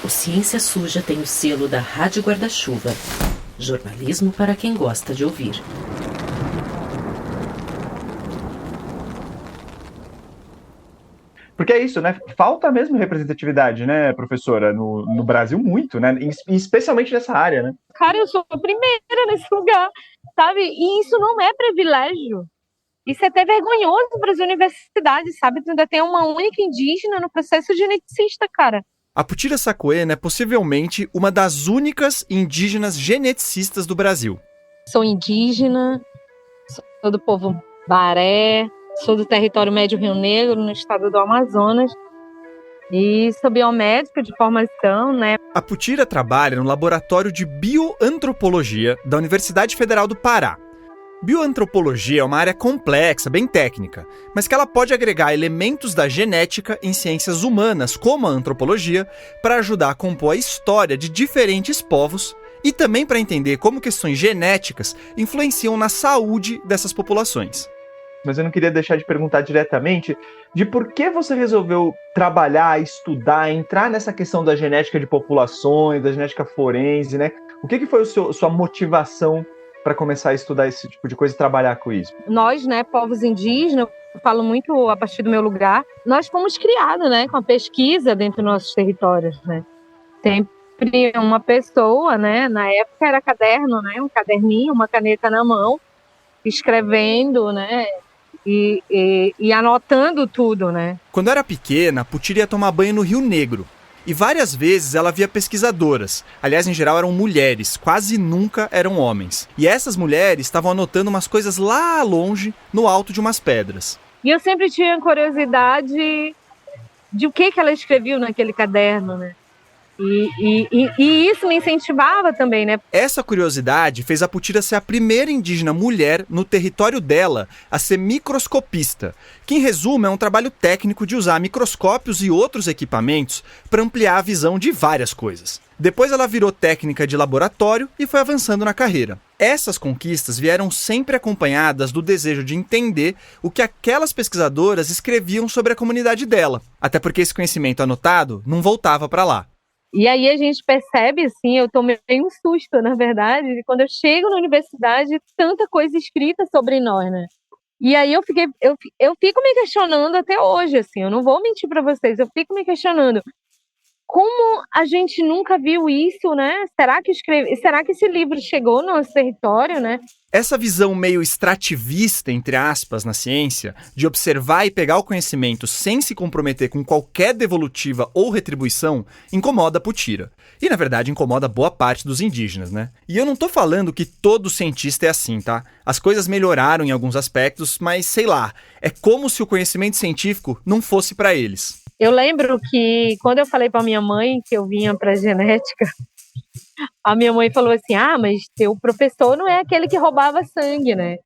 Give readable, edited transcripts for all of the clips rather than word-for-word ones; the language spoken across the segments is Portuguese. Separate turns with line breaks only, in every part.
O Ciência Suja tem o selo da Rádio Guarda-Chuva. Jornalismo para quem gosta de ouvir.
Porque é isso, né? Falta mesmo representatividade, né, professora? No Brasil, muito, né? Especialmente nessa área, né?
Cara, eu sou a primeira nesse lugar, sabe? E isso não é privilégio. Isso é até vergonhoso para as universidades, sabe? Tu ainda tem uma única indígena no processo geneticista, cara.
A Putira Sacoena é possivelmente uma das únicas indígenas geneticistas do Brasil.
Sou indígena, sou do povo Baré, sou do território Médio Rio Negro, no estado do Amazonas. E sou biomédica de formação, né?
A Putira trabalha no Laboratório de Bioantropologia da Universidade Federal do Pará. Bioantropologia é uma área complexa, bem técnica, mas que ela pode agregar elementos da genética em ciências humanas, como a antropologia, para ajudar a compor a história de diferentes povos e também para entender como questões genéticas influenciam na saúde dessas populações.
Mas eu não queria deixar de perguntar diretamente de por que você resolveu trabalhar, estudar, entrar nessa questão da genética de populações, da genética forense, né? O que foi sua motivação para começar a estudar esse tipo de coisa e trabalhar com isso?
Nós, né, povos indígenas, eu falo muito a partir do meu lugar, nós fomos criados, né, com a pesquisa dentro dos nossos territórios, né? Sempre uma pessoa, né, na época era caderno, né, um caderninho, uma caneta na mão, escrevendo, né, e anotando tudo, né?
Quando era pequena, a Putira ia tomar banho no Rio Negro. E várias vezes ela via pesquisadoras. Aliás, em geral eram mulheres, quase nunca eram homens. E essas mulheres estavam anotando umas coisas lá longe, no alto de umas pedras.
E eu sempre tinha curiosidade de o que ela escreveu naquele caderno, né? E isso me incentivava também, né?
Essa curiosidade fez a Putira ser a primeira indígena mulher no território dela a ser microscopista, que em resumo é um trabalho técnico de usar microscópios e outros equipamentos para ampliar a visão de várias coisas. Depois ela virou técnica de laboratório e foi avançando na carreira. Essas conquistas vieram sempre acompanhadas do desejo de entender o que aquelas pesquisadoras escreviam sobre a comunidade dela, até porque esse conhecimento anotado não voltava para lá.
E aí a gente percebe, assim, eu tomei um susto, na verdade, de quando eu chego na universidade, tanta coisa escrita sobre nós, né? E aí eu fico me questionando até hoje, assim, eu não vou mentir para vocês, eu fico me questionando como a gente nunca viu isso, né? Será que esse livro chegou no nosso território, né?
Essa visão meio extrativista, entre aspas, na ciência, de observar e pegar o conhecimento sem se comprometer com qualquer devolutiva ou retribuição, incomoda a Putira. E, na verdade, incomoda boa parte dos indígenas, né? E eu não tô falando que todo cientista é assim, tá? As coisas melhoraram em alguns aspectos, mas, sei lá, é como se o conhecimento científico não fosse para eles.
Eu lembro que quando eu falei para minha mãe que eu vinha para genética, a minha mãe falou assim: mas teu professor não é aquele que roubava sangue, né?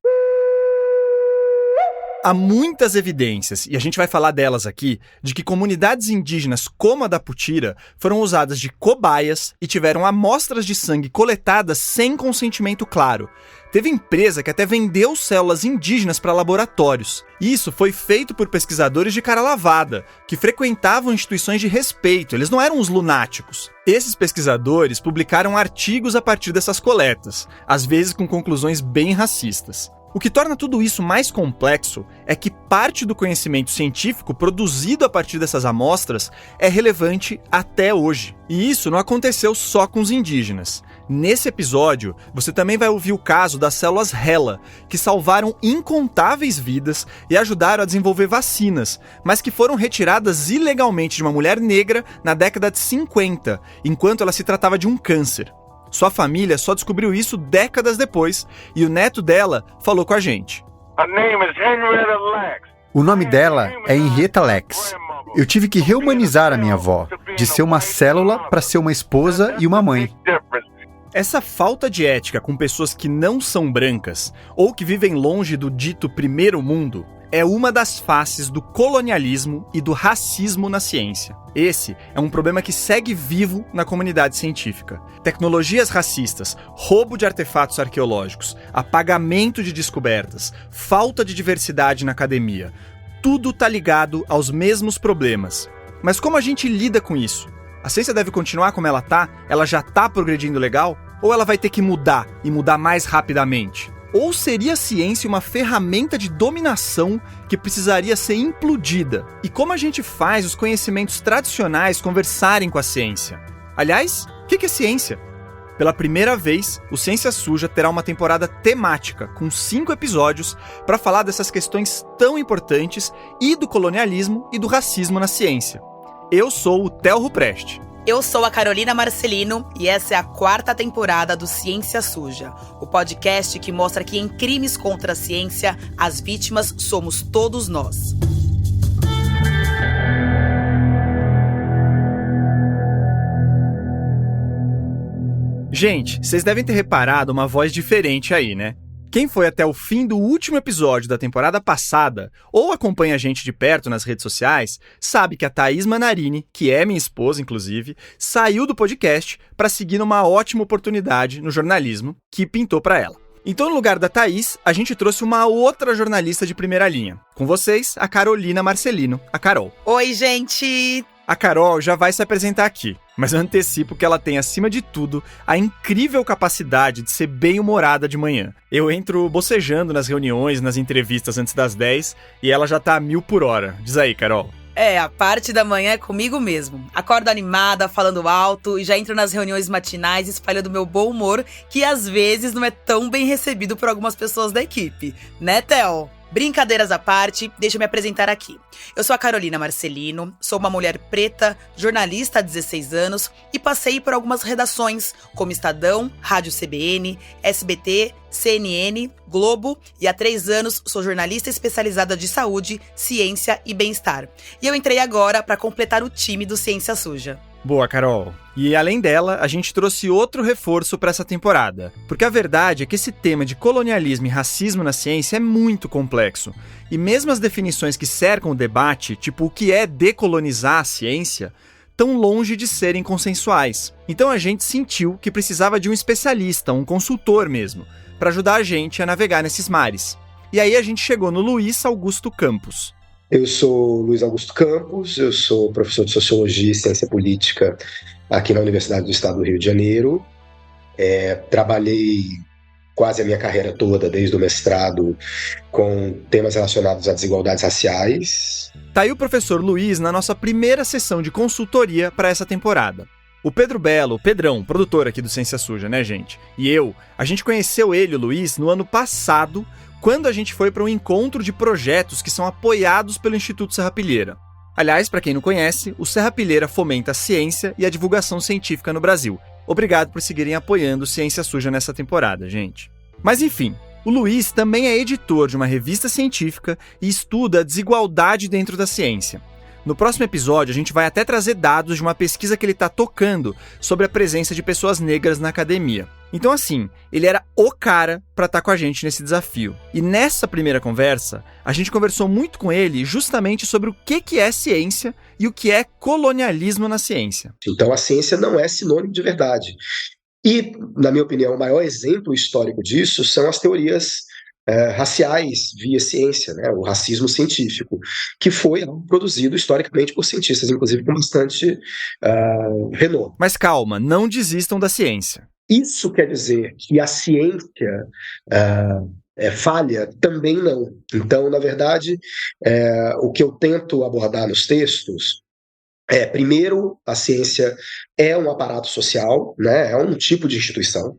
Há muitas evidências, e a gente vai falar delas aqui, de que comunidades indígenas como a da Putira foram usadas de cobaias e tiveram amostras de sangue coletadas sem consentimento claro. Teve empresa que até vendeu células indígenas para laboratórios. Isso foi feito por pesquisadores de cara lavada, que frequentavam instituições de respeito, eles não eram os lunáticos. Esses pesquisadores publicaram artigos a partir dessas coletas, às vezes com conclusões bem racistas. O que torna tudo isso mais complexo é que parte do conhecimento científico produzido a partir dessas amostras é relevante até hoje. E isso não aconteceu só com os indígenas. Nesse episódio, você também vai ouvir o caso das células HeLa, que salvaram incontáveis vidas e ajudaram a desenvolver vacinas, mas que foram retiradas ilegalmente de uma mulher negra na década de 50, enquanto ela se tratava de um câncer. Sua família só descobriu isso décadas depois e o neto dela falou com a gente.
O nome dela é Henrietta Lex. Eu tive que reumanizar a minha avó, de ser uma célula para ser uma esposa e uma mãe.
Essa falta de ética com pessoas que não são brancas ou que vivem longe do dito primeiro mundo é uma das faces do colonialismo e do racismo na ciência. Esse é um problema que segue vivo na comunidade científica. Tecnologias racistas, roubo de artefatos arqueológicos, apagamento de descobertas, falta de diversidade na academia, tudo está ligado aos mesmos problemas. Mas como a gente lida com isso? A ciência deve continuar como ela tá? Ela já tá progredindo legal? Ou ela vai ter que mudar e mudar mais rapidamente? Ou seria a ciência uma ferramenta de dominação que precisaria ser implodida? E como a gente faz os conhecimentos tradicionais conversarem com a ciência? Aliás, o que é ciência? Pela primeira vez, o Ciência Suja terá uma temporada temática, com 5 episódios, para falar dessas questões tão importantes e do colonialismo e do racismo na ciência. Eu sou o Theo Ruprecht.
Eu sou a Carolina Marcelino e essa é a 4ª temporada do Ciência Suja, o podcast que mostra que em crimes contra a ciência, as vítimas somos todos nós.
Gente, vocês devem ter reparado uma voz diferente aí, né? Quem foi até o fim do último episódio da temporada passada, ou acompanha a gente de perto nas redes sociais, sabe que a Thaís Manarini, que é minha esposa, inclusive, saiu do podcast para seguir uma ótima oportunidade no jornalismo que pintou para ela. Então, no lugar da Thaís, a gente trouxe uma outra jornalista de primeira linha. Com vocês, a Carolina Marcelino, a Carol.
Oi, gente!
A Carol já vai se apresentar aqui, mas eu antecipo que ela tem, acima de tudo, a incrível capacidade de ser bem-humorada de manhã. Eu entro bocejando nas reuniões, nas entrevistas antes das 10 e ela já tá a 1000 por hora. Diz aí, Carol.
A parte da manhã é comigo mesmo. Acordo animada, falando alto e já entro nas reuniões matinais espalhando meu bom humor, que às vezes não é tão bem recebido por algumas pessoas da equipe. Né, Theo? Brincadeiras à parte, deixa eu me apresentar aqui. Eu sou a Carolina Marcelino, sou uma mulher preta, jornalista há 16 anos e passei por algumas redações, como Estadão, Rádio CBN, SBT, CNN, Globo e há 3 anos sou jornalista especializada de saúde, ciência e bem-estar. E eu entrei agora para completar o time do Ciência Suja.
Boa, Carol. E além dela, a gente trouxe outro reforço para essa temporada. Porque a verdade é que esse tema de colonialismo e racismo na ciência é muito complexo. E mesmo as definições que cercam o debate, tipo o que é decolonizar a ciência, estão longe de serem consensuais. Então a gente sentiu que precisava de um especialista, um consultor mesmo, para ajudar a gente a navegar nesses mares. E aí a gente chegou no Luiz Augusto Campos.
Eu sou Luiz Augusto Campos, eu sou professor de Sociologia e Ciência Política aqui na Universidade do Estado do Rio de Janeiro. Trabalhei quase a minha carreira toda, desde o mestrado, com temas relacionados a desigualdades raciais.
Tá aí o professor Luiz na nossa primeira sessão de consultoria para essa temporada. O Pedro Belo, o Pedrão, produtor aqui do Ciência Suja, né, gente? E a gente conheceu ele, o Luiz, no ano passado, quando a gente foi para um encontro de projetos que são apoiados pelo Instituto Serrapilheira. Aliás, para quem não conhece, o Serrapilheira fomenta a ciência e a divulgação científica no Brasil. Obrigado por seguirem apoiando Ciência Suja nessa temporada, gente. Mas enfim, o Luiz também é editor de uma revista científica e estuda a desigualdade dentro da ciência. No próximo episódio, a gente vai até trazer dados de uma pesquisa que ele está tocando sobre a presença de pessoas negras na academia. Então, assim, ele era o cara para estar com a gente nesse desafio. E nessa primeira conversa, a gente conversou muito com ele justamente sobre o que é ciência e o que é colonialismo na ciência.
Então, a ciência não é sinônimo de verdade. E, na minha opinião, o maior exemplo histórico disso são as teorias raciais via ciência, né? O racismo científico, que foi produzido historicamente por cientistas, inclusive com bastante renome.
Mas calma, não desistam da ciência.
Isso quer dizer que a ciência falha? Também não. Então, na verdade, o que eu tento abordar nos textos primeiro, a ciência é um aparato social, né? É um tipo de instituição.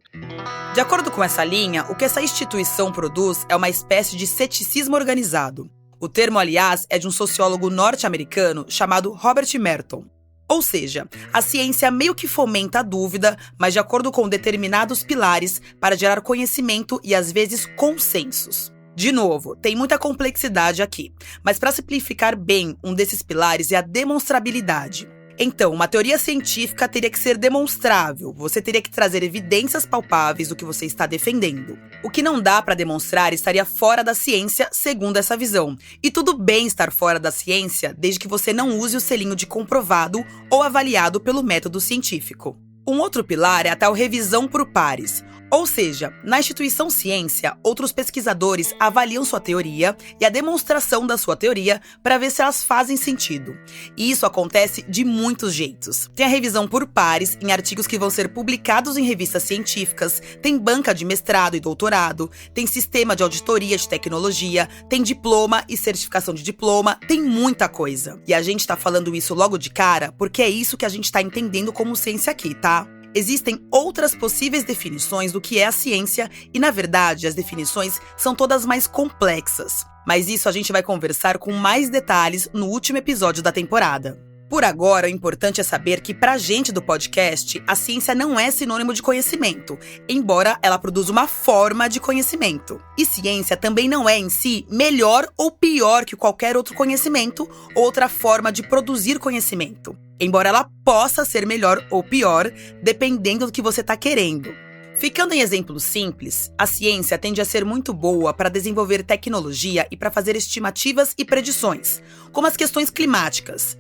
De acordo com essa linha, o que essa instituição produz é uma espécie de ceticismo organizado. O termo, aliás, é de um sociólogo norte-americano chamado Robert Merton. Ou seja, a ciência meio que fomenta a dúvida, mas de acordo com determinados pilares para gerar conhecimento e, às vezes, consensos. De novo, tem muita complexidade aqui, mas para simplificar bem, um desses pilares é a demonstrabilidade. Então, uma teoria científica teria que ser demonstrável, você teria que trazer evidências palpáveis do que você está defendendo. O que não dá para demonstrar estaria fora da ciência, segundo essa visão. E tudo bem estar fora da ciência, desde que você não use o selinho de comprovado ou avaliado pelo método científico. Um outro pilar é a tal revisão por pares, Ou seja, na instituição ciência, outros pesquisadores avaliam sua teoria e a demonstração da sua teoria para ver se elas fazem sentido. E isso acontece de muitos jeitos. Tem a revisão por pares em artigos que vão ser publicados em revistas científicas, tem banca de mestrado e doutorado, tem sistema de auditoria de tecnologia, tem diploma e certificação de diploma, tem muita coisa. E a gente tá falando isso logo de cara porque é isso que a gente tá entendendo como ciência aqui, tá? Existem outras possíveis definições do que é a ciência e, na verdade, as definições são todas mais complexas. Mas isso a gente vai conversar com mais detalhes no último episódio da temporada. Por agora, o importante é saber que, pra gente do podcast, a ciência não é sinônimo de conhecimento, embora ela produza uma forma de conhecimento. E ciência também não é, em si, melhor ou pior que qualquer outro conhecimento ou outra forma de produzir conhecimento, embora ela possa ser melhor ou pior, dependendo do que você está querendo. Ficando em exemplos simples, a ciência tende a ser muito boa para desenvolver tecnologia e para fazer estimativas e predições, como as questões climáticas.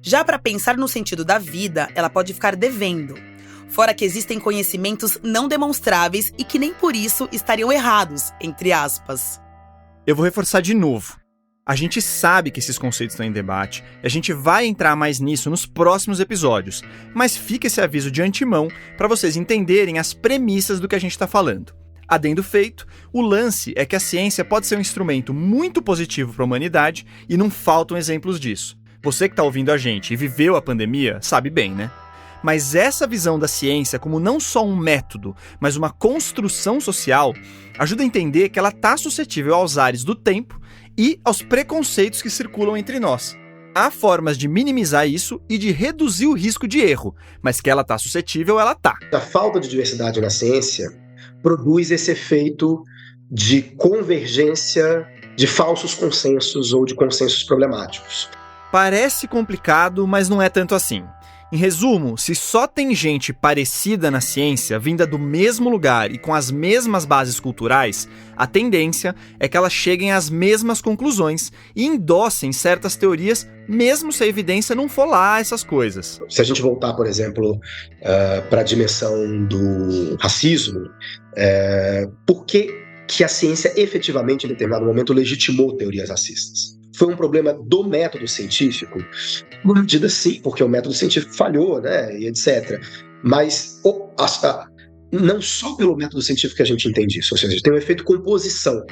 Já para pensar no sentido da vida, ela pode ficar devendo. Fora que existem conhecimentos não demonstráveis e que nem por isso estariam errados, entre aspas.
Eu vou reforçar de novo. A gente sabe que esses conceitos estão em debate e a gente vai entrar mais nisso nos próximos episódios, mas fica esse aviso de antemão para vocês entenderem as premissas do que a gente está falando. Adendo feito, o lance é que a ciência pode ser um instrumento muito positivo para a humanidade e não faltam exemplos disso. Você que está ouvindo a gente e viveu a pandemia sabe bem, né? Mas essa visão da ciência como não só um método, mas uma construção social, ajuda a entender que ela está suscetível aos ares do tempo e aos preconceitos que circulam entre nós. Há formas de minimizar isso e de reduzir o risco de erro, mas que ela está suscetível, ela está.
A falta de diversidade na ciência produz esse efeito de convergência de falsos consensos ou de consensos problemáticos.
Parece complicado, mas não é tanto assim. Em resumo, se só tem gente parecida na ciência, vinda do mesmo lugar e com as mesmas bases culturais, a tendência é que elas cheguem às mesmas conclusões e endossem certas teorias, mesmo se a evidência não for lá essas coisas.
Se a gente voltar, por exemplo, para a dimensão do racismo, por que a ciência efetivamente, em determinado momento, legitimou teorias racistas? Foi um problema do método científico? Numa medida sim, porque o método científico falhou, né, e etc. Mas não só pelo método científico que a gente entende isso, ou seja, tem um efeito composição.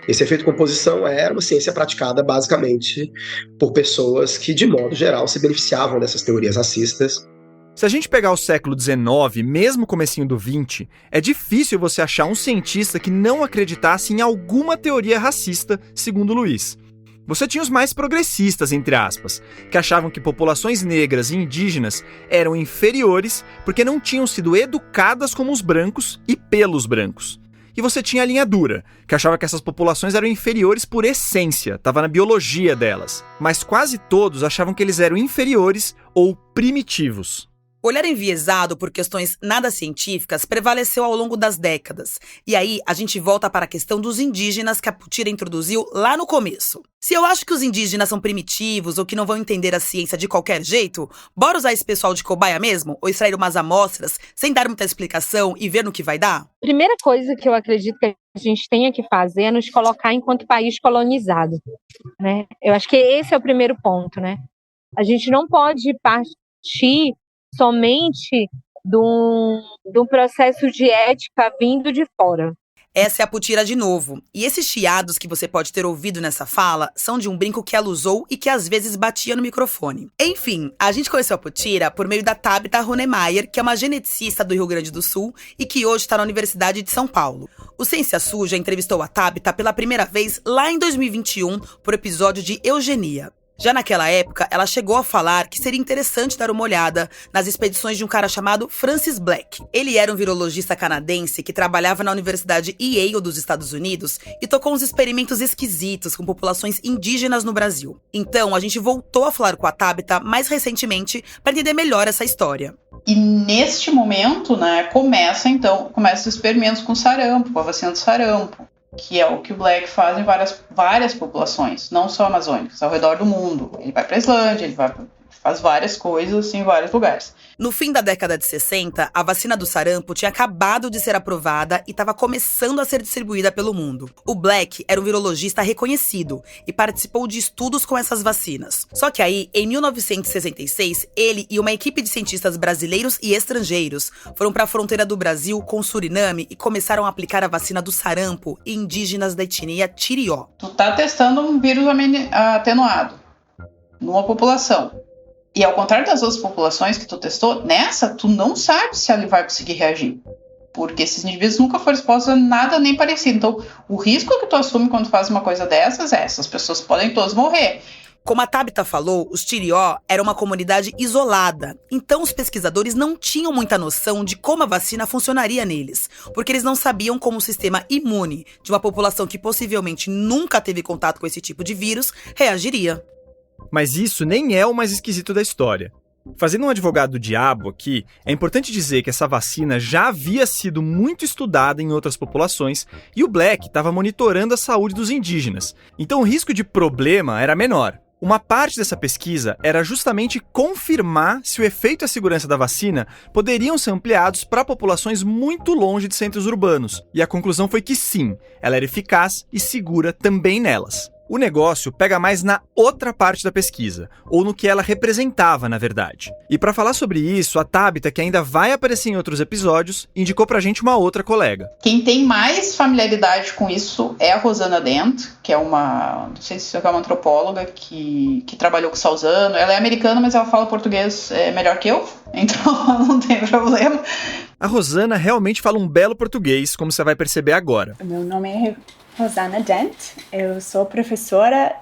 Esse efeito composição era uma ciência praticada basicamente por pessoas que, de modo geral, se beneficiavam dessas teorias racistas.
Se a gente pegar o século XIX, mesmo comecinho do XX, é difícil você achar um cientista que não acreditasse em alguma teoria racista, segundo Luiz. Você tinha os mais progressistas, entre aspas, que achavam que populações negras e indígenas eram inferiores porque não tinham sido educadas como os brancos e pelos brancos. E você tinha a linha dura, que achava que essas populações eram inferiores por essência, estava na biologia delas. Mas quase todos achavam que eles eram inferiores ou primitivos.
O olhar enviesado por questões nada científicas prevaleceu ao longo das décadas. E aí, a gente volta para a questão dos indígenas que a Putira introduziu lá no começo. Se eu acho que os indígenas são primitivos ou que não vão entender a ciência de qualquer jeito, bora usar esse pessoal de cobaia mesmo? Ou extrair umas amostras, sem dar muita explicação e ver no que vai dar?
Primeira coisa que eu acredito que a gente tenha que fazer é nos colocar enquanto país colonizado, né? Eu acho que esse é o primeiro ponto, né? A gente não pode partir somente do processo de ética vindo de fora.
Essa é a Putira de novo. E esses chiados que você pode ter ouvido nessa fala são de um brinco que ela usou e que às vezes batia no microfone. Enfim, a gente conheceu a Putira por meio da Tabitha Honemeyer, que é uma geneticista do Rio Grande do Sul e que hoje está na Universidade de São Paulo. O Ciência Suja entrevistou a Tabitha pela primeira vez lá em 2021 por episódio de eugenia. Já naquela época, ela chegou a falar que seria interessante dar uma olhada nas expedições de um cara chamado Francis Black. Ele era um virologista canadense que trabalhava na Universidade Yale dos Estados Unidos e tocou uns experimentos esquisitos com populações indígenas no Brasil. Então, a gente voltou a falar com a Tabitha mais recentemente para entender melhor essa história.
E neste momento, né, começa os experimentos com sarampo, com a vacina do sarampo, que é o que o Black faz em várias populações, não só amazônicas, ao redor do mundo. Ele vai para a Islândia, ele vai faz várias coisas em vários lugares.
No fim da década de 60, a vacina do sarampo tinha acabado de ser aprovada e estava começando a ser distribuída pelo mundo. O Black era um virologista reconhecido e participou de estudos com essas vacinas. Só que aí, em 1966, ele e uma equipe de cientistas brasileiros e estrangeiros foram para a fronteira do Brasil com o Suriname e começaram a aplicar a vacina do sarampo em indígenas da etnia Tirió.
Tu tá testando um vírus atenuado numa população. E ao contrário das outras populações que tu testou, nessa tu não sabe se ela vai conseguir reagir. Porque esses indivíduos nunca foram expostos a nada nem parecido. Então, o risco que tu assume quando tu faz uma coisa dessas é essas pessoas podem todas morrer.
Como a Tabita falou, os Tirió era uma comunidade isolada. Então, os pesquisadores não tinham muita noção de como a vacina funcionaria neles. Porque eles não sabiam como o sistema imune de uma população que possivelmente nunca teve contato com esse tipo de vírus reagiria.
Mas isso nem é o mais esquisito da história. Fazendo um advogado do diabo aqui, é importante dizer que essa vacina já havia sido muito estudada em outras populações e o Black estava monitorando a saúde dos indígenas. Então o risco de problema era menor. Uma parte dessa pesquisa era justamente confirmar se o efeito e a segurança da vacina poderiam ser ampliados para populações muito longe de centros urbanos. E a conclusão foi que sim, ela era eficaz e segura também nelas. O negócio pega mais na outra parte da pesquisa, ou no que ela representava, na verdade. E para falar sobre isso, a Tabita, que ainda vai aparecer em outros episódios, indicou pra gente uma outra colega.
Quem tem mais familiaridade com isso é a Rosana Dent, que é não sei se é uma antropóloga que trabalhou com Salzano. Ela é americana, mas ela fala português melhor que eu, então não tem problema.
A Rosana realmente fala um belo português, como você vai perceber agora.
Meu nome é Rosana Dent, eu sou professora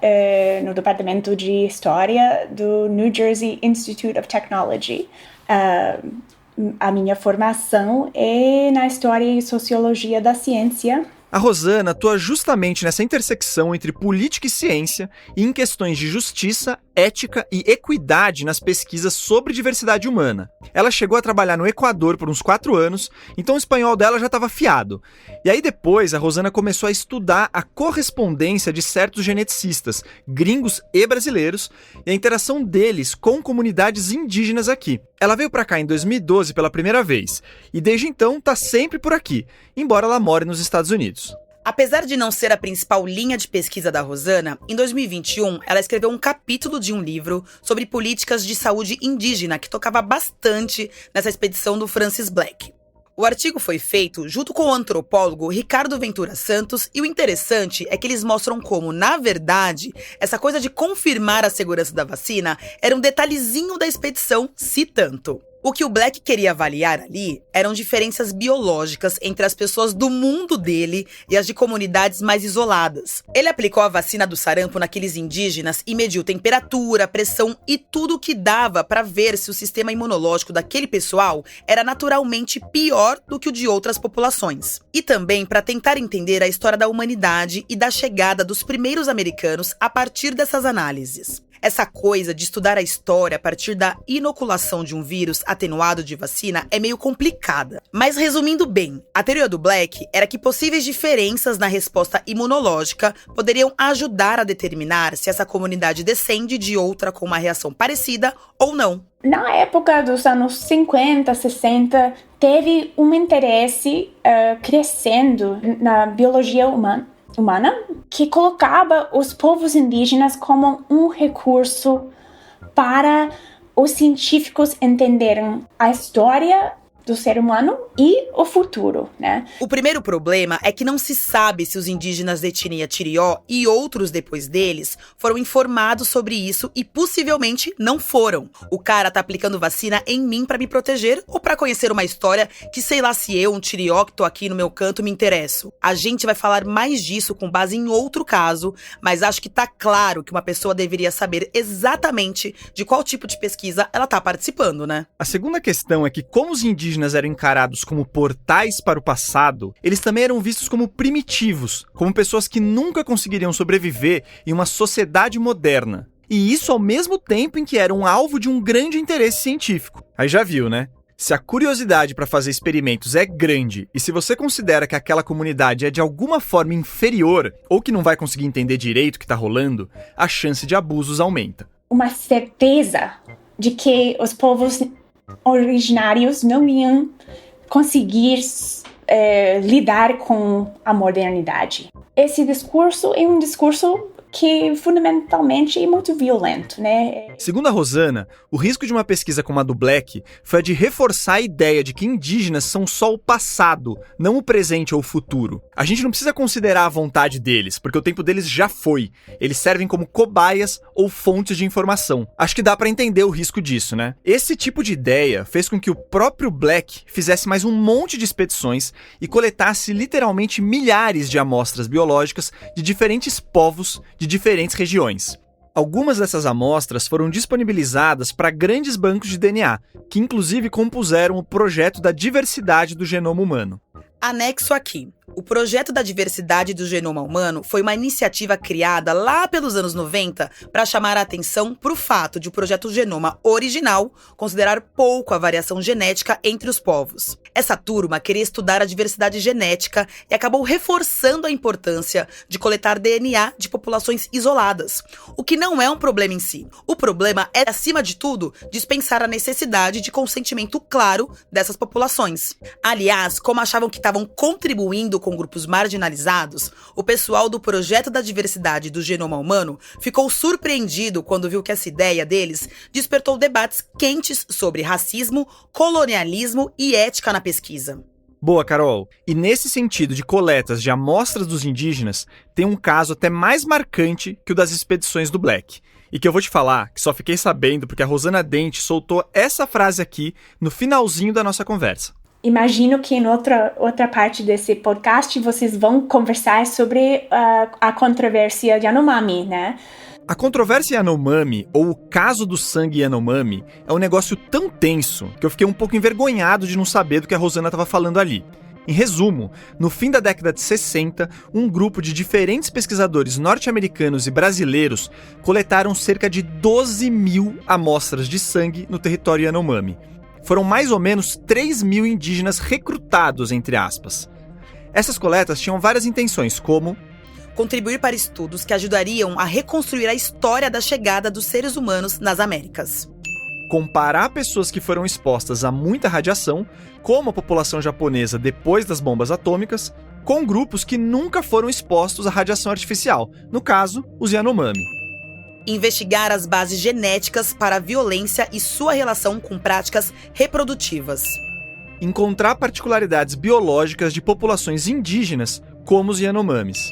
no Departamento de História do New Jersey Institute of Technology. A minha formação é na História e Sociologia da Ciência.
A Rosana atua justamente nessa intersecção entre política e ciência e em questões de justiça, ética e equidade nas pesquisas sobre diversidade humana. Ela chegou a trabalhar no Equador por uns 4 anos, então o espanhol dela já estava afiado. E aí depois a Rosana começou a estudar a correspondência de certos geneticistas, gringos e brasileiros, e a interação deles com comunidades indígenas aqui. Ela veio para cá em 2012 pela primeira vez, e desde então está sempre por aqui, embora ela more nos Estados Unidos.
Apesar de não ser a principal linha de pesquisa da Rosana, em 2021 ela escreveu um capítulo de um livro sobre políticas de saúde indígena que tocava bastante nessa expedição do Francis Black. O artigo foi feito junto com o antropólogo Ricardo Ventura Santos e o interessante é que eles mostram como, na verdade, essa coisa de confirmar a segurança da vacina era um detalhezinho da expedição, se tanto. O que o Black queria avaliar ali eram diferenças biológicas entre as pessoas do mundo dele e as de comunidades mais isoladas. Ele aplicou a vacina do sarampo naqueles indígenas e mediu temperatura, pressão e tudo o que dava para ver se o sistema imunológico daquele pessoal era naturalmente pior do que o de outras populações. E também para tentar entender a história da humanidade e da chegada dos primeiros americanos a partir dessas análises. Essa coisa de estudar a história a partir da inoculação de um vírus atenuado de vacina é meio complicada. Mas resumindo bem, a teoria do Black era que possíveis diferenças na resposta imunológica poderiam ajudar a determinar se essa comunidade descende de outra com uma reação parecida ou não.
Na época dos anos 50, 60, teve um interesse crescendo na biologia humana que colocava os povos indígenas como um recurso para os científicos entenderem a história do ser humano e o futuro, né?
O primeiro problema é que não se sabe se os indígenas da etnia Tirió e outros depois deles foram informados sobre isso e possivelmente não foram. O cara tá aplicando vacina em mim pra me proteger ou pra conhecer uma história que sei lá se eu, um Tirió que tô aqui no meu canto, me interesso. A gente vai falar mais disso com base em outro caso, mas acho que tá claro que uma pessoa deveria saber exatamente de qual tipo de pesquisa ela tá participando, né?
A segunda questão é que como os indígenas eram encarados como portais para o passado, eles também eram vistos como primitivos, como pessoas que nunca conseguiriam sobreviver em uma sociedade moderna. E isso ao mesmo tempo em que eram alvo de um grande interesse científico. Aí já viu, né? Se a curiosidade para fazer experimentos é grande e se você considera que aquela comunidade é de alguma forma inferior ou que não vai conseguir entender direito o que está rolando, a chance de abusos aumenta.
Uma certeza de que os povos originários não iam conseguir lidar com a modernidade. Esse discurso é um discurso que fundamentalmente é muito violento, né?
Segundo a Rosana, o risco de uma pesquisa como a do Black foi a de reforçar a ideia de que indígenas são só o passado, não o presente ou o futuro. A gente não precisa considerar a vontade deles, porque o tempo deles já foi. Eles servem como cobaias ou fontes de informação. Acho que dá pra entender o risco disso, né? Esse tipo de ideia fez com que o próprio Black fizesse mais um monte de expedições e coletasse literalmente milhares de amostras biológicas de diferentes povos de diferentes regiões. Algumas dessas amostras foram disponibilizadas para grandes bancos de DNA, que inclusive compuseram o projeto da diversidade do genoma humano.
Anexo aqui. O projeto da diversidade do genoma humano foi uma iniciativa criada lá pelos anos 90 para chamar a atenção para o fato de o projeto Genoma original considerar pouco a variação genética entre os povos. Essa turma queria estudar a diversidade genética e acabou reforçando a importância de coletar DNA de populações isoladas, o que não é um problema em si. O problema é, acima de tudo, dispensar a necessidade de consentimento claro dessas populações. Aliás, como achavam que estavam contribuindo com grupos marginalizados, o pessoal do projeto da diversidade do genoma humano ficou surpreendido quando viu que essa ideia deles despertou debates quentes sobre racismo, colonialismo e ética na pesquisa.
Boa, Carol. E nesse sentido de coletas de amostras dos indígenas, tem um caso até mais marcante que o das expedições do Black. E que eu vou te falar, que só fiquei sabendo porque a Rosana Dente soltou essa frase aqui no finalzinho da nossa conversa.
Imagino que em outra parte desse podcast vocês vão conversar sobre a controvérsia Yanomami, né?
A controvérsia Yanomami, ou o caso do sangue Yanomami, é um negócio tão tenso que eu fiquei um pouco envergonhado de não saber do que a Rosana estava falando ali. Em resumo, no fim da década de 60, um grupo de diferentes pesquisadores norte-americanos e brasileiros coletaram cerca de 12 mil amostras de sangue no território Yanomami. Foram mais ou menos 3 mil indígenas recrutados, entre aspas. Essas coletas tinham várias intenções, como
contribuir para estudos que ajudariam a reconstruir a história da chegada dos seres humanos nas Américas.
Comparar pessoas que foram expostas a muita radiação, como a população japonesa depois das bombas atômicas, com grupos que nunca foram expostos à radiação artificial, no caso, os Yanomami.
Investigar as bases genéticas para a violência e sua relação com práticas reprodutivas.
Encontrar particularidades biológicas de populações indígenas, como os Yanomamis.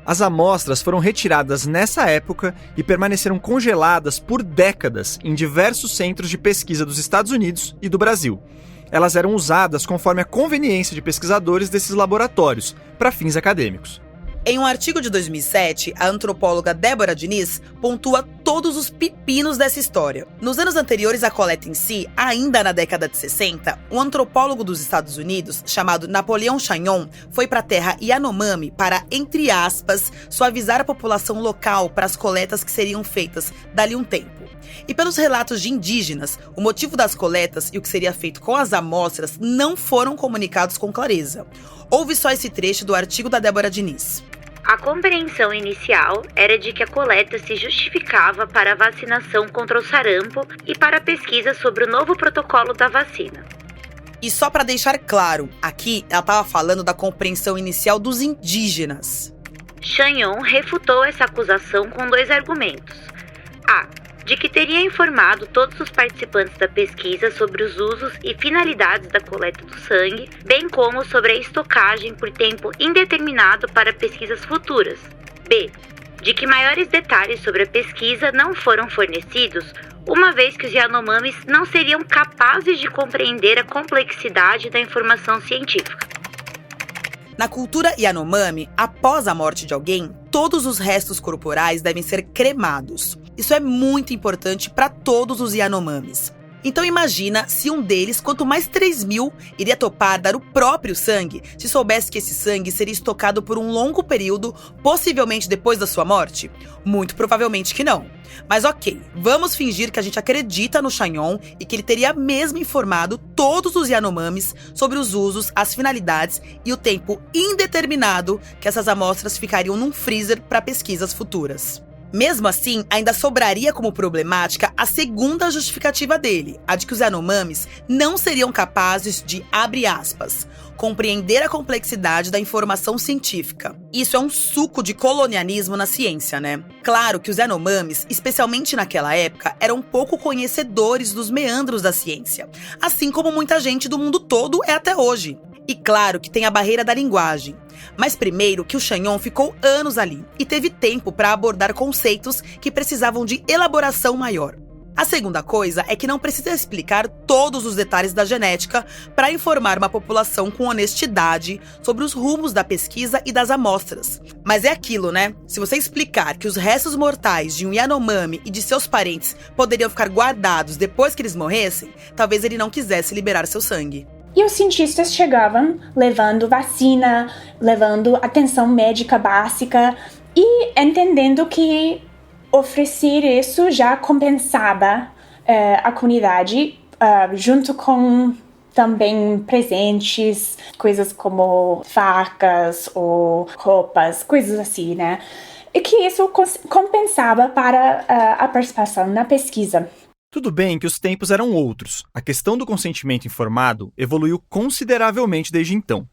As amostras foram retiradas nessa época e permaneceram congeladas por décadas em diversos centros de pesquisa dos Estados Unidos e do Brasil. Elas eram usadas conforme a conveniência de pesquisadores desses laboratórios, para fins acadêmicos.
Em um artigo de 2007, a antropóloga Débora Diniz pontua todos os pepinos dessa história. Nos anos anteriores à coleta em si, ainda na década de 60, um antropólogo dos Estados Unidos, chamado Napoleon Chagnon, foi para a terra Yanomami para, entre aspas, suavizar a população local para as coletas que seriam feitas dali um tempo. E pelos relatos de indígenas, o motivo das coletas e o que seria feito com as amostras não foram comunicados com clareza. Ouve só esse trecho do artigo da Débora Diniz.
A compreensão inicial era de que a coleta se justificava para a vacinação contra o sarampo e para a pesquisa sobre o novo protocolo da vacina.
E só para deixar claro, aqui ela estava falando da compreensão inicial dos indígenas.
Chagnon refutou essa acusação com 2 argumentos. De que teria informado todos os participantes da pesquisa sobre os usos e finalidades da coleta do sangue, bem como sobre a estocagem por tempo indeterminado para pesquisas futuras. B. De que maiores detalhes sobre a pesquisa não foram fornecidos, uma vez que os Yanomamis não seriam capazes de compreender a complexidade da informação científica.
Na cultura Yanomami, após a morte de alguém, todos os restos corporais devem ser cremados. Isso é muito importante para todos os Yanomamis. Então imagina se um deles, quanto mais 3 mil, iria topar dar o próprio sangue se soubesse que esse sangue seria estocado por um longo período, possivelmente depois da sua morte? Muito provavelmente que não. Mas ok, vamos fingir que a gente acredita no Chagnon e que ele teria mesmo informado todos os Yanomamis sobre os usos, as finalidades e o tempo indeterminado que essas amostras ficariam num freezer para pesquisas futuras. Mesmo assim, ainda sobraria como problemática a segunda justificativa dele, a de que os Yanomamis não seriam capazes de, abre aspas, compreender a complexidade da informação científica. Isso é um suco de colonialismo na ciência, né? Claro que os Yanomamis, especialmente naquela época, eram pouco conhecedores dos meandros da ciência, assim como muita gente do mundo todo é até hoje. E claro que tem a barreira da linguagem. Mas primeiro que o Chagnon ficou anos ali e teve tempo para abordar conceitos que precisavam de elaboração maior. A segunda coisa é que não precisa explicar todos os detalhes da genética para informar uma população com honestidade sobre os rumos da pesquisa e das amostras. Mas é aquilo, né? Se você explicar que os restos mortais de um Yanomami e de seus parentes poderiam ficar guardados depois que eles morressem, talvez ele não quisesse liberar seu sangue.
E os cientistas chegavam levando vacina, levando atenção médica básica e entendendo que oferecer isso já compensava a comunidade, junto com também presentes, coisas como facas ou roupas, coisas assim, né? E que isso compensava para a participação na pesquisa.
Tudo bem que os tempos eram outros. A questão do consentimento informado evoluiu consideravelmente desde então.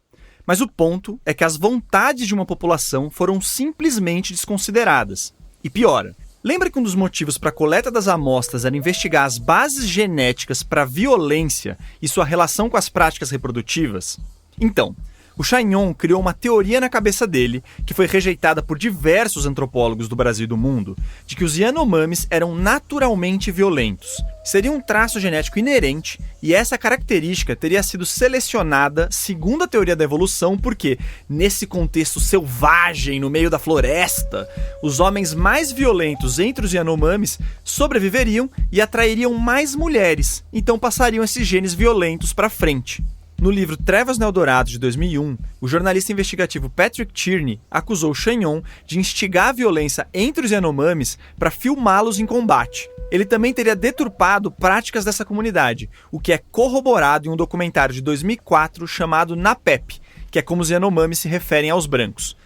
Mas o ponto é que as vontades de uma população foram simplesmente desconsideradas. E piora. Lembra que um dos motivos para a coleta das amostras era investigar as bases genéticas para a violência e sua relação com as práticas reprodutivas? Então, o Chagnon criou uma teoria na cabeça dele, que foi rejeitada por diversos antropólogos do Brasil e do mundo, de que os Yanomamis eram naturalmente violentos. Seria um traço genético inerente, e essa característica teria sido selecionada segundo a teoria da evolução, porque, nesse contexto selvagem, no meio da floresta, os homens mais violentos entre os Yanomamis sobreviveriam e atrairiam mais mulheres, então passariam esses genes violentos para frente. No livro Trevas no Eldorado, de 2001, o jornalista investigativo Patrick Tierney acusou Chagnon de instigar a violência entre os Yanomamis para filmá-los em combate. Ele também teria deturpado práticas dessa comunidade, o que é corroborado em um documentário de 2004 chamado NAPEP, que é como os Yanomamis se referem aos brancos.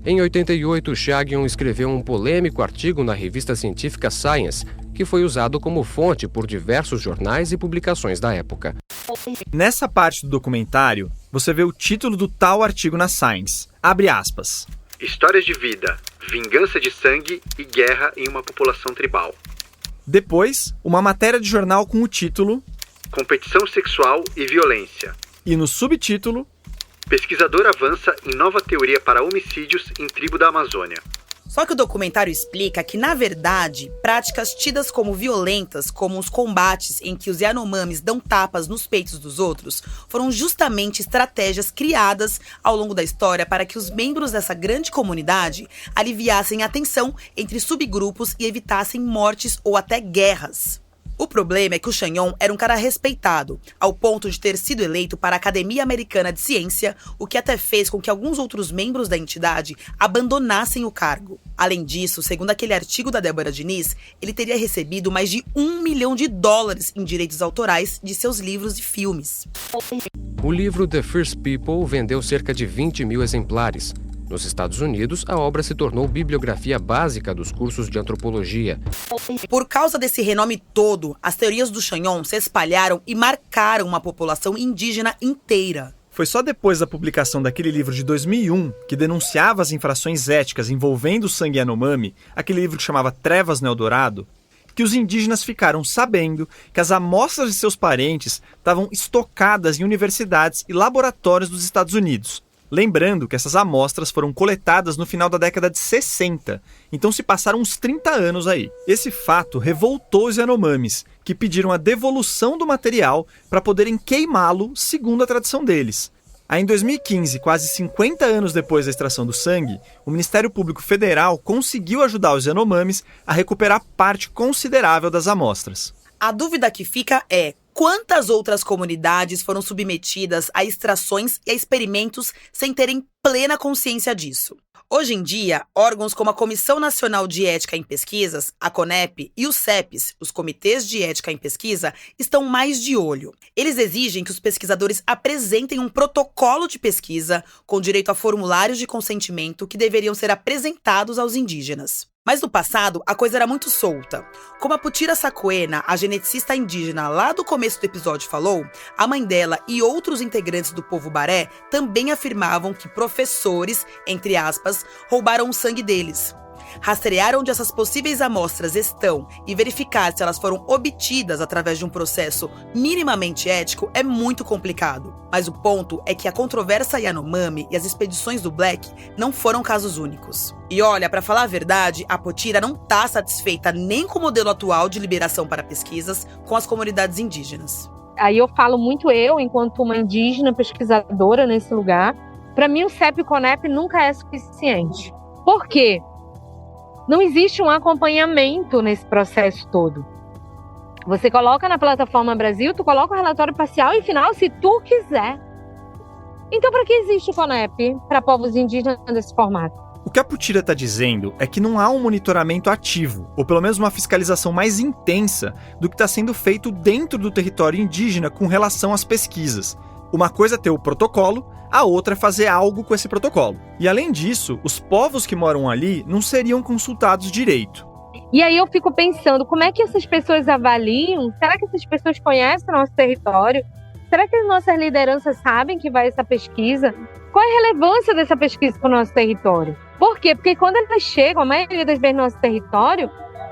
Em 88, Chagnon escreveu um polêmico artigo na revista científica Science, que foi usado como fonte por diversos jornais e publicações da época.
Nessa parte do documentário, você vê o título do tal artigo na Science. Abre aspas.
Histórias de vida, vingança de sangue e guerra em uma população tribal.
Depois, uma matéria de jornal com o título
Competição sexual e violência.
E no subtítulo
Pesquisador avança em nova teoria para homicídios em tribo da Amazônia.
Só que o documentário explica que, na verdade, práticas tidas como violentas, como os combates em que os Yanomamis dão tapas nos peitos dos outros, foram justamente estratégias criadas ao longo da história para que os membros dessa grande comunidade aliviassem a tensão entre subgrupos e evitassem mortes ou até guerras. O problema é que o Chagnon era um cara respeitado, ao ponto de ter sido eleito para a Academia Americana de Ciência, o que até fez com que alguns outros membros da entidade abandonassem o cargo. Além disso, segundo aquele artigo da Débora Diniz, ele teria recebido mais de $1 milhão em direitos autorais de seus livros e filmes.
O livro The First People vendeu cerca de 20 mil exemplares. Nos Estados Unidos, a obra se tornou bibliografia básica dos cursos de antropologia.
Por causa desse renome todo, as teorias do Chagnon se espalharam e marcaram uma população indígena inteira.
Foi só depois da publicação daquele livro de 2001, que denunciava as infrações éticas envolvendo o sangue Yanomami, aquele livro que chamava Trevas no Eldorado, que os indígenas ficaram sabendo que as amostras de seus parentes estavam estocadas em universidades e laboratórios dos Estados Unidos. Lembrando que essas amostras foram coletadas no final da década de 60, então se passaram uns 30 anos aí. Esse fato revoltou os Yanomamis, que pediram a devolução do material para poderem queimá-lo segundo a tradição deles. Aí em 2015, quase 50 anos depois da extração do sangue, o Ministério Público Federal conseguiu ajudar os Yanomamis a recuperar parte considerável das amostras.
A dúvida que fica é: quantas outras comunidades foram submetidas a extrações e a experimentos sem terem plena consciência disso? Hoje em dia, órgãos como a Comissão Nacional de Ética em Pesquisas, a CONEP, e os CEPs, os Comitês de Ética em Pesquisa, estão mais de olho. Eles exigem que os pesquisadores apresentem um protocolo de pesquisa com direito a formulários de consentimento que deveriam ser apresentados aos indígenas. Mas no passado, a coisa era muito solta. Como a Putira Sacoena, a geneticista indígena lá do começo do episódio falou, a mãe dela e outros integrantes do povo Baré também afirmavam que professores, entre aspas, roubaram o sangue deles. Rastrear onde essas possíveis amostras estão e verificar se elas foram obtidas através de um processo minimamente ético é muito complicado. Mas o ponto é que a controvérsia Yanomami e as expedições do Black não foram casos únicos. E olha, pra falar a verdade, a Putira não tá satisfeita nem com o modelo atual de liberação para pesquisas com as comunidades indígenas.
Aí eu falo muito enquanto uma indígena pesquisadora nesse lugar, para mim o CEP e o CONEP nunca é suficiente. Por quê? Não existe um acompanhamento nesse processo todo. Você coloca na plataforma Brasil, tu coloca o relatório parcial e final se tu quiser. Então, para que existe o CONEP para povos indígenas desse formato?
O que a Putira está dizendo é que não há um monitoramento ativo, ou pelo menos uma fiscalização mais intensa do que está sendo feito dentro do território indígena com relação às pesquisas. Uma coisa é ter o protocolo, a outra é fazer algo com esse protocolo. E além disso, os povos que moram ali não seriam consultados direito.
E aí eu fico pensando, como é que essas pessoas avaliam? Será que essas pessoas conhecem o nosso território? Será que as nossas lideranças sabem que vai essa pesquisa? Qual é a relevância dessa pesquisa para o nosso território? Por quê? Porque quando elas chegam, a maioria das vezes no nosso território,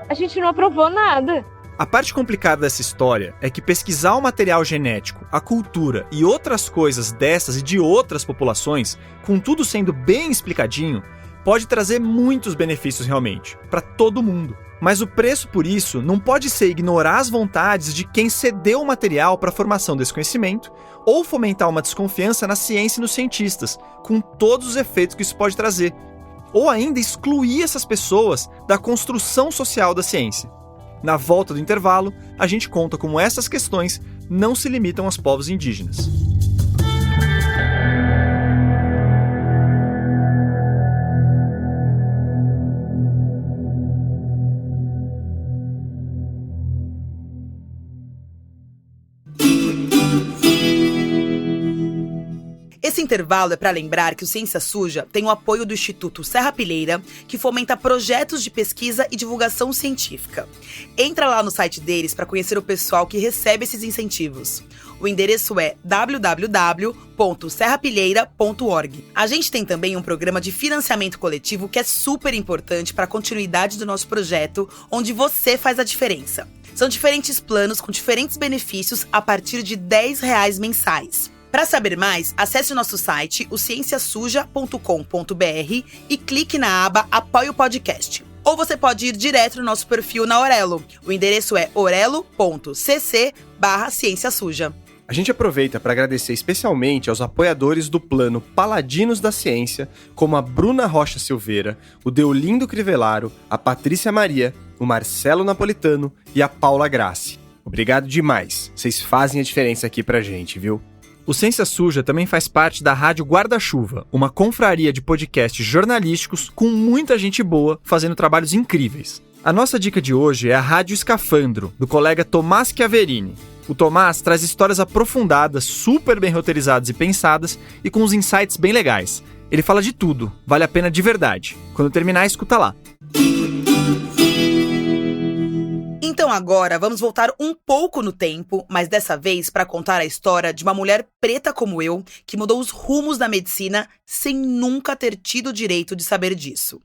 a gente não aprovou nada.
A parte complicada dessa história é que pesquisar o material genético, a cultura e outras coisas dessas e de outras populações, com tudo sendo bem explicadinho, pode trazer muitos benefícios realmente, para todo mundo. Mas o preço por isso não pode ser ignorar as vontades de quem cedeu o material para a formação desse conhecimento ou fomentar uma desconfiança na ciência e nos cientistas, com todos os efeitos que isso pode trazer. Ou ainda excluir essas pessoas da construção social da ciência. Na volta do intervalo, a gente conta como essas questões não se limitam aos povos indígenas.
Esse intervalo é para lembrar que o Ciência Suja tem o apoio do Instituto Serrapilheira, que fomenta projetos de pesquisa e divulgação científica. Entra lá no site deles para conhecer o pessoal que recebe esses incentivos. O endereço é www.serrapilheira.org. A gente tem também um programa de financiamento coletivo que é super importante para a continuidade do nosso projeto, onde você faz a diferença. São diferentes planos com diferentes benefícios a partir de R$10 mensais. Para saber mais, acesse o nosso site, o cienciasuja.com.br e clique na aba Apoie o Podcast. Ou você pode ir direto no nosso perfil na Orelo. O endereço é orelo.cc/cienciasuja.
A gente aproveita para agradecer especialmente aos apoiadores do plano Paladinos da Ciência, como a Bruna Rocha Silveira, o Deolindo Crivellaro, a Patrícia Maria, o Marcelo Napolitano e a Paula Grassi. Obrigado demais, vocês fazem a diferença aqui pra gente, viu? O Ciência Suja também faz parte da Rádio Guarda-Chuva, uma confraria de podcasts jornalísticos com muita gente boa fazendo trabalhos incríveis. A nossa dica de hoje é a Rádio Escafandro, do colega Tomás Chiaverini. O Tomás traz histórias aprofundadas, super bem roteirizadas e pensadas e com uns insights bem legais. Ele fala de tudo, vale a pena de verdade. Quando terminar, escuta lá.
Então agora vamos voltar um pouco no tempo, mas dessa vez para contar a história de uma mulher preta como eu, que mudou os rumos da medicina sem nunca ter tido o direito de saber disso.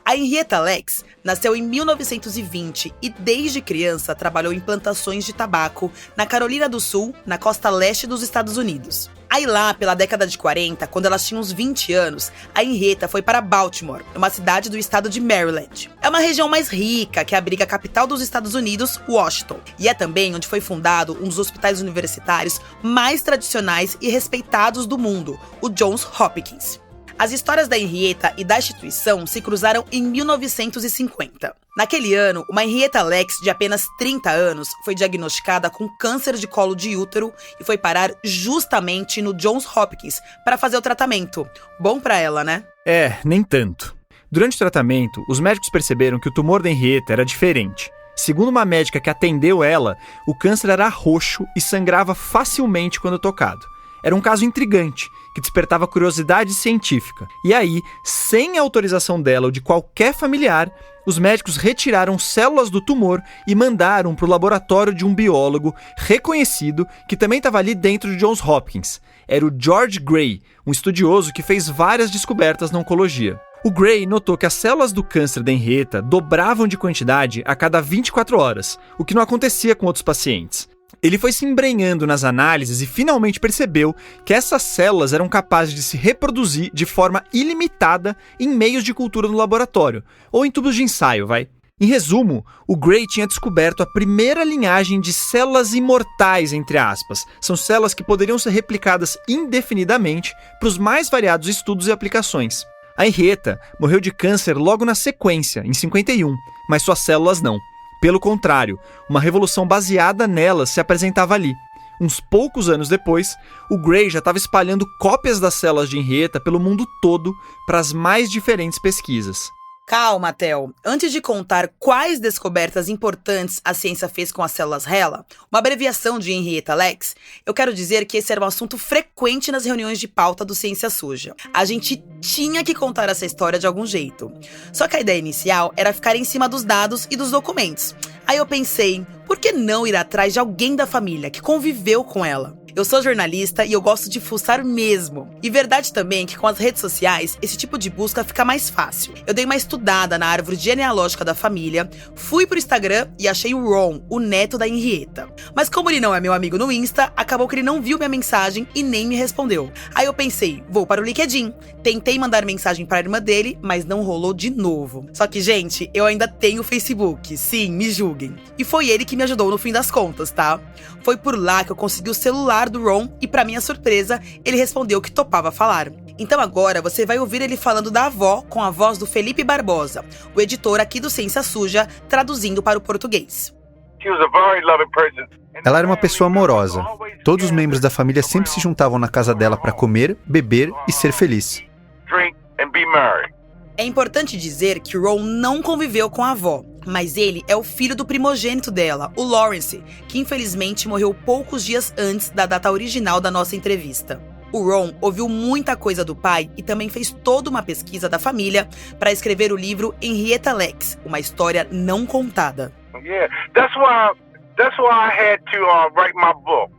A Henrietta Lacks nasceu em 1920 e desde criança trabalhou em plantações de tabaco na Carolina do Sul, na costa leste dos Estados Unidos. Aí lá, pela década de 40, quando elas tinham uns 20 anos, a Henrietta foi para Baltimore, uma cidade do estado de Maryland. É uma região mais rica, que abriga a capital dos Estados Unidos, Washington. E é também onde foi fundado um dos hospitais universitários mais tradicionais e respeitados do mundo, o Johns Hopkins. As histórias da Henrietta e da instituição se cruzaram em 1950. Naquele ano, uma Henrietta Lacks de apenas 30 anos foi diagnosticada com câncer de colo de útero e foi parar justamente no Johns Hopkins para fazer o tratamento. Bom pra ela, né?
É, nem tanto. Durante o tratamento, os médicos perceberam que o tumor da Henrietta era diferente. Segundo uma médica que atendeu ela, o câncer era roxo e sangrava facilmente quando tocado. Era um caso intrigante, que despertava curiosidade científica. E aí, sem a autorização dela ou de qualquer familiar, os médicos retiraram células do tumor e mandaram para o laboratório de um biólogo reconhecido que também estava ali dentro de Johns Hopkins. Era o George Gray, um estudioso que fez várias descobertas na oncologia. O Gray notou que as células do câncer da Henrietta dobravam de quantidade a cada 24 horas, o que não acontecia com outros pacientes. Ele foi se embrenhando nas análises e finalmente percebeu que essas células eram capazes de se reproduzir de forma ilimitada em meios de cultura no laboratório, ou em tubos de ensaio, Em resumo, o Gray tinha descoberto a primeira linhagem de células imortais, entre aspas. São células que poderiam ser replicadas indefinidamente para os mais variados estudos e aplicações. A Henrietta morreu de câncer logo na sequência, em 51, mas suas células não. Pelo contrário, uma revolução baseada nelas se apresentava ali. Uns poucos anos depois, o Gray já estava espalhando cópias das células de Henrietta pelo mundo todo para as mais diferentes pesquisas.
Calma, Theo. Antes de contar quais descobertas importantes a ciência fez com as células HeLa, uma abreviação de Henrietta Lacks, eu quero dizer que esse era um assunto frequente nas reuniões de pauta do Ciência Suja. A gente tinha que contar essa história de algum jeito. Só que a ideia inicial era ficar em cima dos dados e dos documentos. Aí eu pensei, por que não ir atrás de alguém da família que conviveu com ela? Eu sou jornalista e eu gosto de fuçar mesmo. E verdade também que com as redes sociais, esse tipo de busca fica mais fácil. Eu dei uma estudada na árvore genealógica da família, fui pro Instagram e achei o Ron, o neto da Henrietta. Mas como ele não é meu amigo no Insta, acabou que ele não viu minha mensagem e nem me respondeu. Aí eu pensei, vou para o LinkedIn. Tentei mandar mensagem para a irmã dele, mas não rolou de novo. Só que, gente, eu ainda tenho Facebook. Sim, me julguem. E foi ele que me ajudou no fim das contas, tá? Foi por lá que eu consegui o celular do Ron e, pra minha surpresa, ele respondeu que topava falar. Então agora você vai ouvir ele falando da avó com a voz do Felipe Barbosa, o editor aqui do Ciência Suja, traduzindo para o português.
Ela era uma pessoa amorosa. Todos os membros da família sempre se juntavam na casa dela para comer, beber e ser feliz.
É importante dizer que Ron não conviveu com a avó, mas ele é o filho do primogênito dela, o Lawrence, que infelizmente morreu poucos dias antes da data original da nossa entrevista. O Ron ouviu muita coisa do pai e também fez toda uma pesquisa da família para escrever o livro Henrietta Lacks, uma história não contada.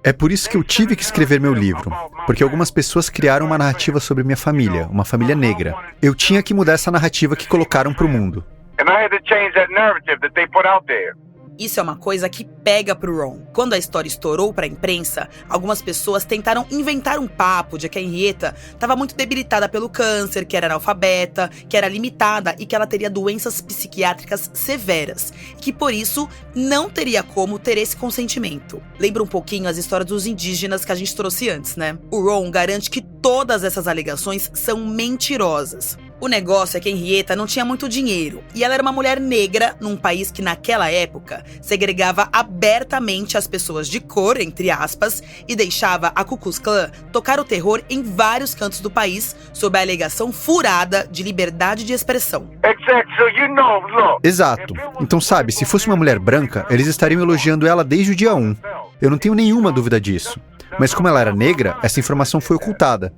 É por isso que eu tive que escrever meu livro, porque algumas pessoas criaram uma narrativa sobre minha família, uma família negra. Eu tinha que mudar essa narrativa que colocaram pro mundo.
Isso é uma coisa que pega pro Ron. Quando a história estourou pra imprensa, algumas pessoas tentaram inventar um papo de que a Henrietta estava muito debilitada pelo câncer, que era analfabeta, que era limitada e que ela teria doenças psiquiátricas severas, que por isso não teria como ter esse consentimento. Lembra um pouquinho as histórias dos indígenas que a gente trouxe antes, né? O Ron garante que todas essas alegações são mentirosas. O negócio é que a Henrietta não tinha muito dinheiro e ela era uma mulher negra num país que naquela época segregava abertamente as pessoas de cor, entre aspas, e deixava a Ku Klux Klan tocar o terror em vários cantos do país sob a alegação furada de liberdade de expressão.
Exato. Então sabe, se fosse uma mulher branca, eles estariam elogiando ela desde o dia 1. Eu não tenho nenhuma dúvida disso. Mas como ela era negra, essa informação foi ocultada.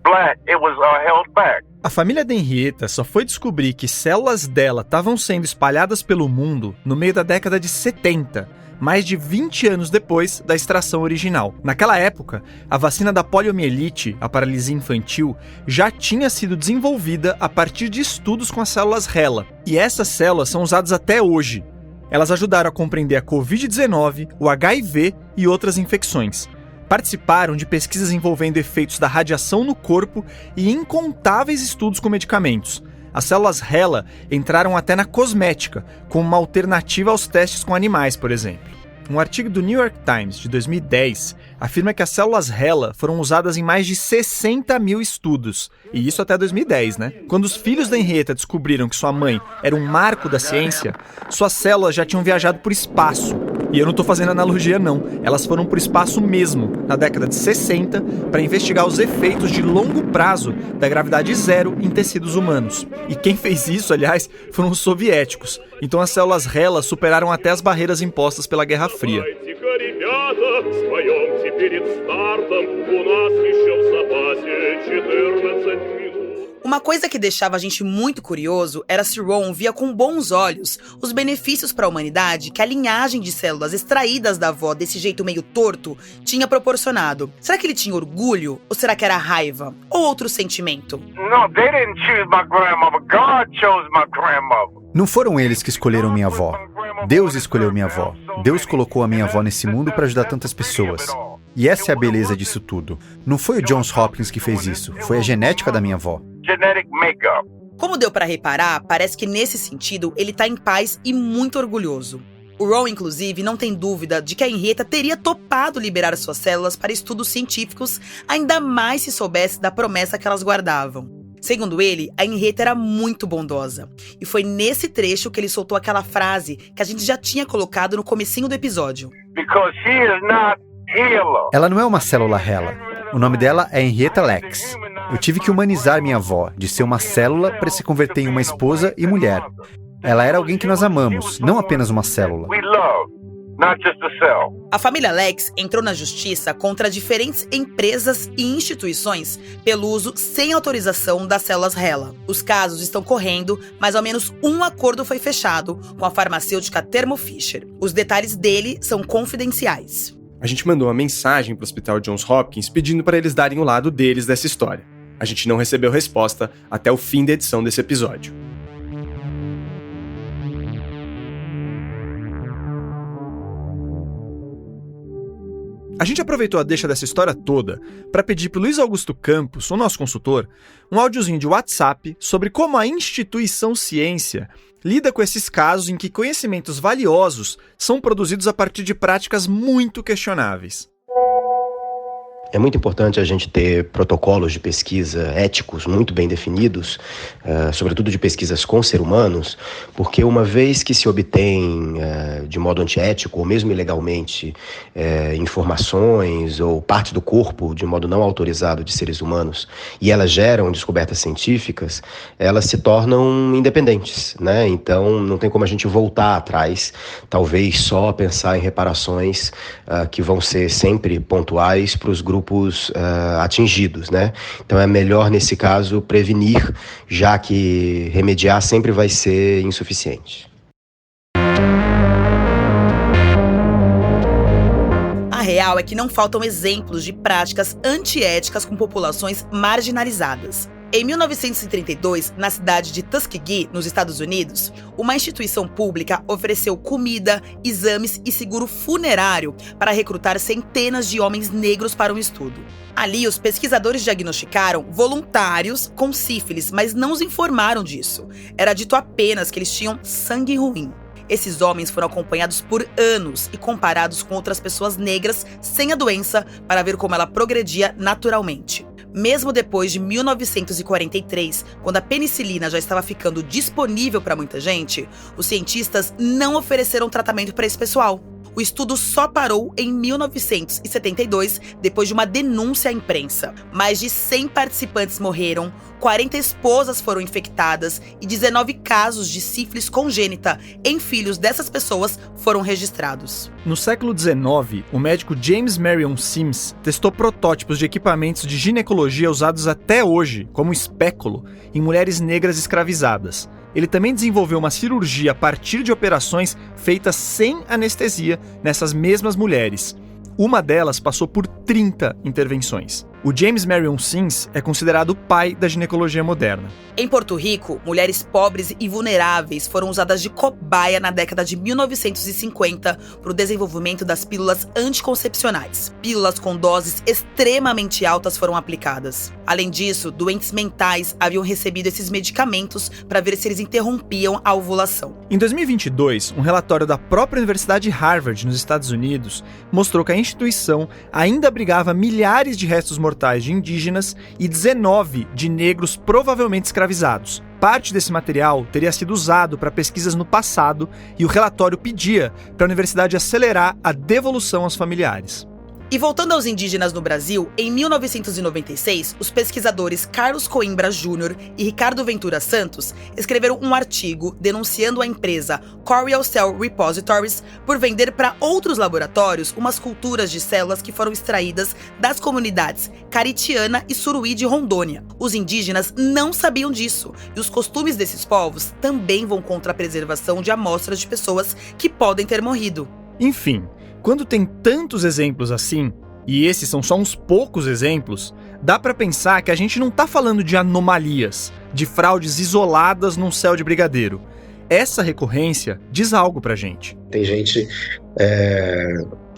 A família da Henrietta só foi descobrir que células dela estavam sendo espalhadas pelo mundo no meio da década de 70, mais de 20 anos depois da extração original. Naquela época, a vacina da poliomielite, a paralisia infantil, já tinha sido desenvolvida a partir de estudos com as células HeLa. E essas células são usadas até hoje. Elas ajudaram a compreender a Covid-19, o HIV e outras infecções. Participaram de pesquisas envolvendo efeitos da radiação no corpo e incontáveis estudos com medicamentos. As células HeLa entraram até na cosmética, como uma alternativa aos testes com animais, por exemplo. Um artigo do New York Times, de 2010, afirma que as células HeLa foram usadas em mais de 60 mil estudos. E isso até 2010, né? Quando os filhos da Henrietta descobriram que sua mãe era um marco da ciência, suas células já tinham viajado por espaço. E eu não tô fazendo analogia, não. Elas foram pro espaço mesmo, na década de 60, para investigar os efeitos de longo prazo da gravidade zero em tecidos humanos. E quem fez isso, aliás, foram os soviéticos. Então as células HeLa superaram até as barreiras impostas pela Guerra Fria.
ребята, споемте перед стартом, у нас еще в запасе 14 минут.
Uma coisa que deixava a gente muito curioso era se Ron via com bons olhos os benefícios para a humanidade que a linhagem de células extraídas da avó desse jeito meio torto tinha proporcionado. Será que ele tinha orgulho? Ou será que era raiva? Ou outro sentimento?
No, they didn't choose my grandmother. God chose my grandmother.
Não foram eles que escolheram minha avó. Deus escolheu minha avó. Deus colocou a minha avó nesse mundo para ajudar tantas pessoas. E essa é a beleza disso tudo. Não foi o Johns Hopkins que fez isso, foi a genética da minha avó.
Genetic makeup.
Como deu pra reparar, parece que nesse sentido ele tá em paz e muito orgulhoso. O Ron, inclusive, não tem dúvida de que a Henrietta teria topado liberar suas células para estudos científicos, ainda mais se soubesse da promessa que elas guardavam. Segundo ele, a Henrietta era muito bondosa. E foi nesse trecho que ele soltou aquela frase que a gente já tinha colocado no comecinho do episódio.
Because she is not Hela.
Ela não é uma célula Hela. O nome dela é Henrietta Lacks. Eu tive que humanizar minha avó, de ser uma célula para se converter em uma esposa e mulher. Ela era alguém que nós amamos, não apenas uma célula.
We love, not just a cell.
A família Lacks entrou na justiça contra diferentes empresas e instituições pelo uso sem autorização das células Hela. Os casos estão correndo, mas ao menos um acordo foi fechado com a farmacêutica Thermo Fisher. Os detalhes dele são confidenciais.
A gente mandou uma mensagem para o Hospital Johns Hopkins pedindo para eles darem o lado deles dessa história. A gente não recebeu resposta até o fim da edição desse episódio. A gente aproveitou a deixa dessa história toda para pedir para o Luiz Augusto Campos, o nosso consultor, um áudiozinho de WhatsApp sobre como a instituição ciência lida com esses casos em que conhecimentos valiosos são produzidos a partir de práticas muito questionáveis.
É muito importante a gente ter protocolos de pesquisa éticos muito bem definidos, sobretudo de pesquisas com seres humanos, porque uma vez que se obtém de modo antiético ou mesmo ilegalmente informações ou parte do corpo de modo não autorizado de seres humanos e elas geram descobertas científicas, elas se tornam independentes, né? Então não tem como a gente voltar atrás, talvez só pensar em reparações que vão ser sempre pontuais para os grupos atingidos, né? Então é melhor, nesse caso, prevenir, já que remediar sempre vai ser insuficiente.
A real é que não faltam exemplos de práticas antiéticas com populações marginalizadas. Em 1932, na cidade de Tuskegee, nos Estados Unidos, uma instituição pública ofereceu comida, exames e seguro funerário para recrutar centenas de homens negros para um estudo. Ali, os pesquisadores diagnosticaram voluntários com sífilis, mas não os informaram disso. Era dito apenas que eles tinham sangue ruim. Esses homens foram acompanhados por anos e comparados com outras pessoas negras sem a doença para ver como ela progredia naturalmente. Mesmo depois de 1943, quando a penicilina já estava ficando disponível para muita gente, os cientistas não ofereceram tratamento para esse pessoal. O estudo só parou em 1972, depois de uma denúncia à imprensa. Mais de 100 participantes morreram, 40 esposas foram infectadas e 19 casos de sífilis congênita em filhos dessas pessoas foram registrados.
No século XIX, o médico James Marion Sims testou protótipos de equipamentos de ginecologia usados até hoje, como espéculo, em mulheres negras escravizadas. Ele também desenvolveu uma cirurgia a partir de operações feitas sem anestesia nessas mesmas mulheres. Uma delas passou por 30 intervenções. O James Marion Sims é considerado o pai da ginecologia moderna.
Em Porto Rico, mulheres pobres e vulneráveis foram usadas de cobaia na década de 1950 para o desenvolvimento das pílulas anticoncepcionais. Pílulas com doses extremamente altas foram aplicadas. Além disso, doentes mentais haviam recebido esses medicamentos para ver se eles interrompiam a ovulação.
Em 2022, um relatório da própria Universidade Harvard, nos Estados Unidos, mostrou que a instituição ainda abrigava milhares de restos mortais de indígenas e 19 de negros provavelmente escravizados. Parte desse material teria sido usado para pesquisas no passado e o relatório pedia para a universidade acelerar a devolução aos familiares.
E voltando aos indígenas no Brasil, em 1996, os pesquisadores Carlos Coimbra Jr. e Ricardo Ventura Santos escreveram um artigo denunciando a empresa Corial Cell Repositories por vender para outros laboratórios umas culturas de células que foram extraídas das comunidades Caritiana e Suruí de Rondônia. Os indígenas não sabiam disso, e os costumes desses povos também vão contra a preservação de amostras de pessoas que podem ter morrido.
Enfim, quando tem tantos exemplos assim, e esses são só uns poucos exemplos, dá pra pensar que a gente não tá falando de anomalias, de fraudes isoladas num céu de brigadeiro. Essa recorrência diz algo pra gente.
Tem gente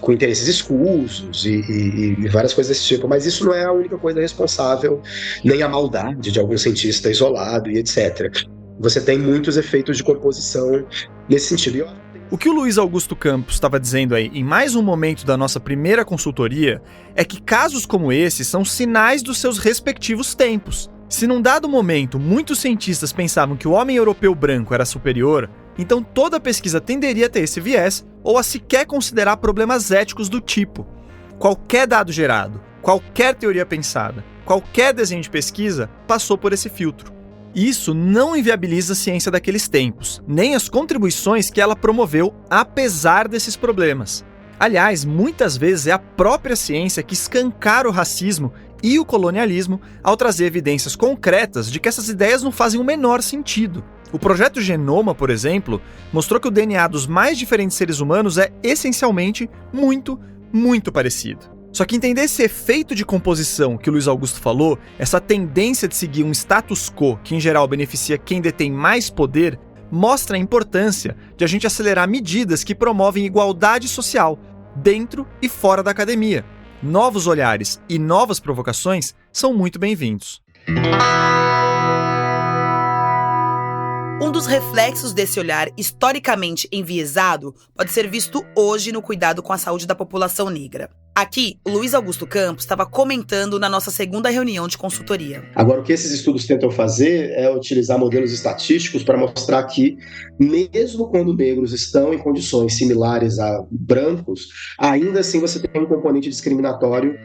com interesses escusos e várias coisas desse tipo, mas isso não é a única coisa responsável, nem a maldade de algum cientista isolado e etc. Você tem muitos efeitos de composição nesse sentido.
O que o Luiz Augusto Campos estava dizendo aí em mais um momento da nossa primeira consultoria é que casos como esse são sinais dos seus respectivos tempos. Se num dado momento muitos cientistas pensavam que o homem europeu branco era superior, então toda pesquisa tenderia a ter esse viés ou a sequer considerar problemas éticos do tipo. Qualquer dado gerado, qualquer teoria pensada, qualquer desenho de pesquisa passou por esse filtro. Isso não inviabiliza a ciência daqueles tempos, nem as contribuições que ela promoveu apesar desses problemas. Aliás, muitas vezes é a própria ciência que escancara o racismo e o colonialismo ao trazer evidências concretas de que essas ideias não fazem o menor sentido. O projeto Genoma, por exemplo, mostrou que o DNA dos mais diferentes seres humanos é essencialmente muito, muito parecido. Só que entender esse efeito de composição que o Luiz Augusto falou, essa tendência de seguir um status quo que em geral beneficia quem detém mais poder, mostra a importância de a gente acelerar medidas que promovem igualdade social, dentro e fora da academia. Novos olhares e novas provocações são muito bem-vindos.
Um dos reflexos desse olhar historicamente enviesado pode ser visto hoje no cuidado com a saúde da população negra. Aqui, o Luiz Augusto Campos estava comentando na nossa segunda reunião de consultoria.
Agora, o que esses estudos tentam fazer é utilizar modelos estatísticos para mostrar que, mesmo quando negros estão em condições similares a brancos, ainda assim você tem um componente discriminatório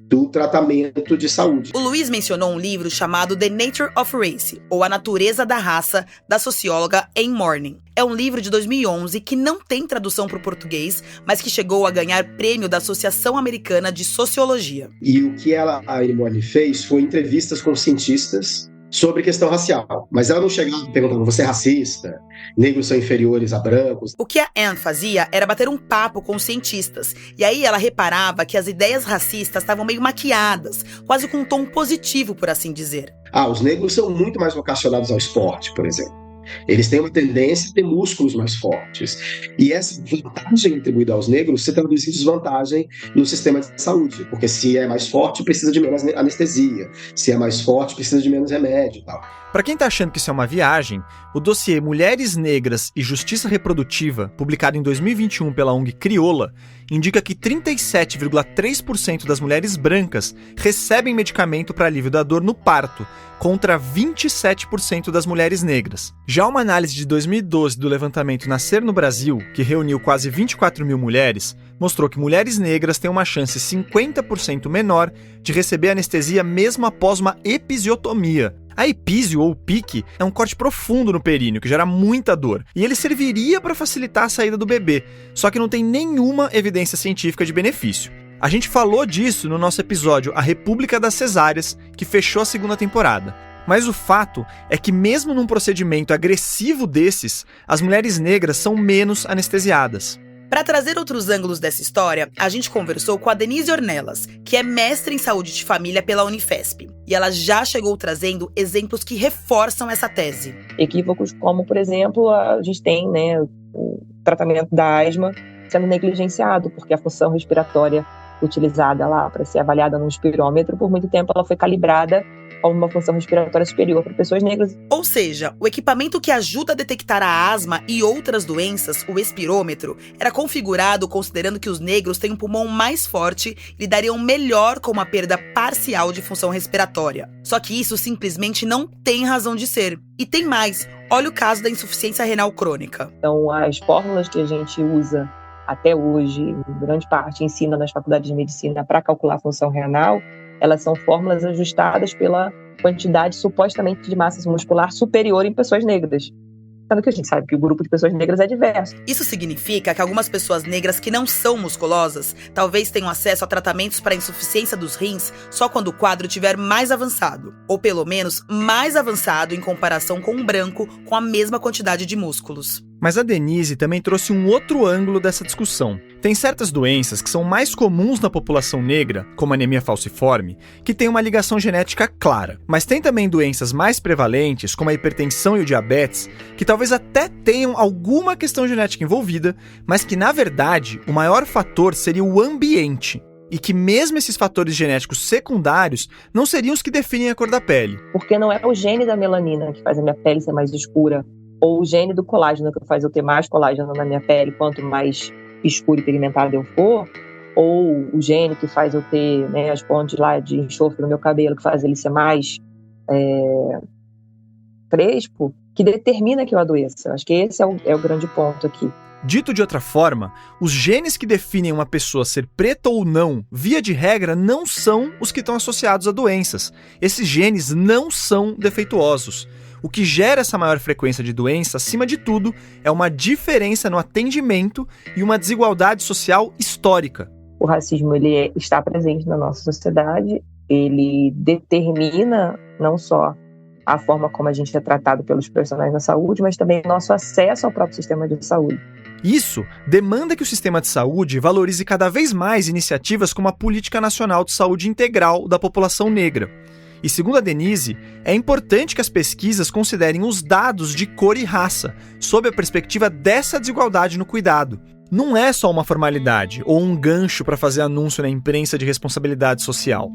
do tratamento de saúde.
O Luiz mencionou um livro chamado The Nature of Race, ou A Natureza da Raça, da socióloga Anne Morning. É um livro de 2011 que não tem tradução para o português, mas que chegou a ganhar prêmio da Associação Americana de Sociologia.
E o que a Anne Morning fez foi entrevistas com cientistas sobre questão racial. Mas ela não chegava perguntando, você é racista? Negros são inferiores a brancos?
O que a Anne fazia era bater um papo com os cientistas. E aí ela reparava que as ideias racistas estavam meio maquiadas, quase com um tom positivo, por assim dizer.
Os negros são muito mais vocacionados ao esporte, por exemplo. Eles têm uma tendência a ter músculos mais fortes. E essa vantagem atribuída aos negros se traduz em desvantagem no sistema de saúde. Porque se é mais forte, precisa de menos anestesia. Se é mais forte, precisa de menos remédio e tal.
Para quem tá achando que isso é uma viagem, o dossiê Mulheres Negras e Justiça Reprodutiva, publicado em 2021 pela ONG Crioula, indica que 37,3% das mulheres brancas recebem medicamento para alívio da dor no parto, contra 27% das mulheres negras. Já uma análise de 2012 do levantamento Nascer no Brasil, que reuniu quase 24 mil mulheres, mostrou que mulheres negras têm uma chance 50% menor de receber anestesia mesmo após uma episiotomia. A epísio ou pique é um corte profundo no períneo que gera muita dor, e ele serviria para facilitar a saída do bebê, só que não tem nenhuma evidência científica de benefício. A gente falou disso no nosso episódio A República das Cesáreas, que fechou a segunda temporada. Mas o fato é que mesmo num procedimento agressivo desses, as mulheres negras são menos anestesiadas.
Para trazer outros ângulos dessa história, a gente conversou com a Denise Ornelas, que é mestre em saúde de família pela Unifesp. E ela já chegou trazendo exemplos que reforçam essa tese.
Equívocos como, por exemplo, a gente tem o tratamento da asma sendo negligenciado, porque a função respiratória utilizada lá para ser avaliada no espirômetro, por muito tempo ela foi calibrada a uma função respiratória superior para pessoas negras.
Ou seja, o equipamento que ajuda a detectar a asma e outras doenças, o espirômetro, era configurado considerando que os negros têm um pulmão mais forte e lidariam melhor com uma perda parcial de função respiratória. Só que isso simplesmente não tem razão de ser. E tem mais, olha o caso da insuficiência renal crônica.
Então, as fórmulas que a gente usa até hoje, em grande parte, ensina nas faculdades de medicina para calcular a função renal, elas são fórmulas ajustadas pela quantidade supostamente de massa muscular superior em pessoas negras. Sendo que a gente sabe que o grupo de pessoas negras é diverso.
Isso significa que algumas pessoas negras que não são musculosas talvez tenham acesso a tratamentos para insuficiência dos rins só quando o quadro estiver mais avançado, ou pelo menos mais avançado em comparação com um branco com a mesma quantidade de músculos.
Mas a Denise também trouxe um outro ângulo dessa discussão. Tem certas doenças que são mais comuns na população negra, como a anemia falciforme, que tem uma ligação genética clara. Mas tem também doenças mais prevalentes, como a hipertensão e o diabetes, que talvez até tenham alguma questão genética envolvida, mas que, na verdade, o maior fator seria o ambiente. E que mesmo esses fatores genéticos secundários não seriam os que definem a cor da pele.
Porque não é o gene da melanina que faz a minha pele ser mais escura, ou o gene do colágeno que faz eu ter mais colágeno na minha pele quanto mais escuro e pigmentado eu for, ou o gene que faz eu ter, né, as pontes lá de enxofre no meu cabelo, que faz ele ser mais crespo, que determina que eu adoeça. Acho que esse é o grande ponto aqui.
Dito de outra forma, os genes que definem uma pessoa ser preta ou não, via de regra, não são os que estão associados a doenças. Esses genes não são defeituosos. O que gera essa maior frequência de doença, acima de tudo, é uma diferença no atendimento e uma desigualdade social histórica.
O racismo ele está presente na nossa sociedade, ele determina não só a forma como a gente é tratado pelos profissionais da saúde, mas também o nosso acesso ao próprio sistema de saúde.
Isso demanda que o sistema de saúde valorize cada vez mais iniciativas como a Política Nacional de Saúde Integral da população negra. E segundo a Denise, é importante que as pesquisas considerem os dados de cor e raça, sob a perspectiva dessa desigualdade no cuidado. Não é só uma formalidade ou um gancho para fazer anúncio na imprensa de responsabilidade social.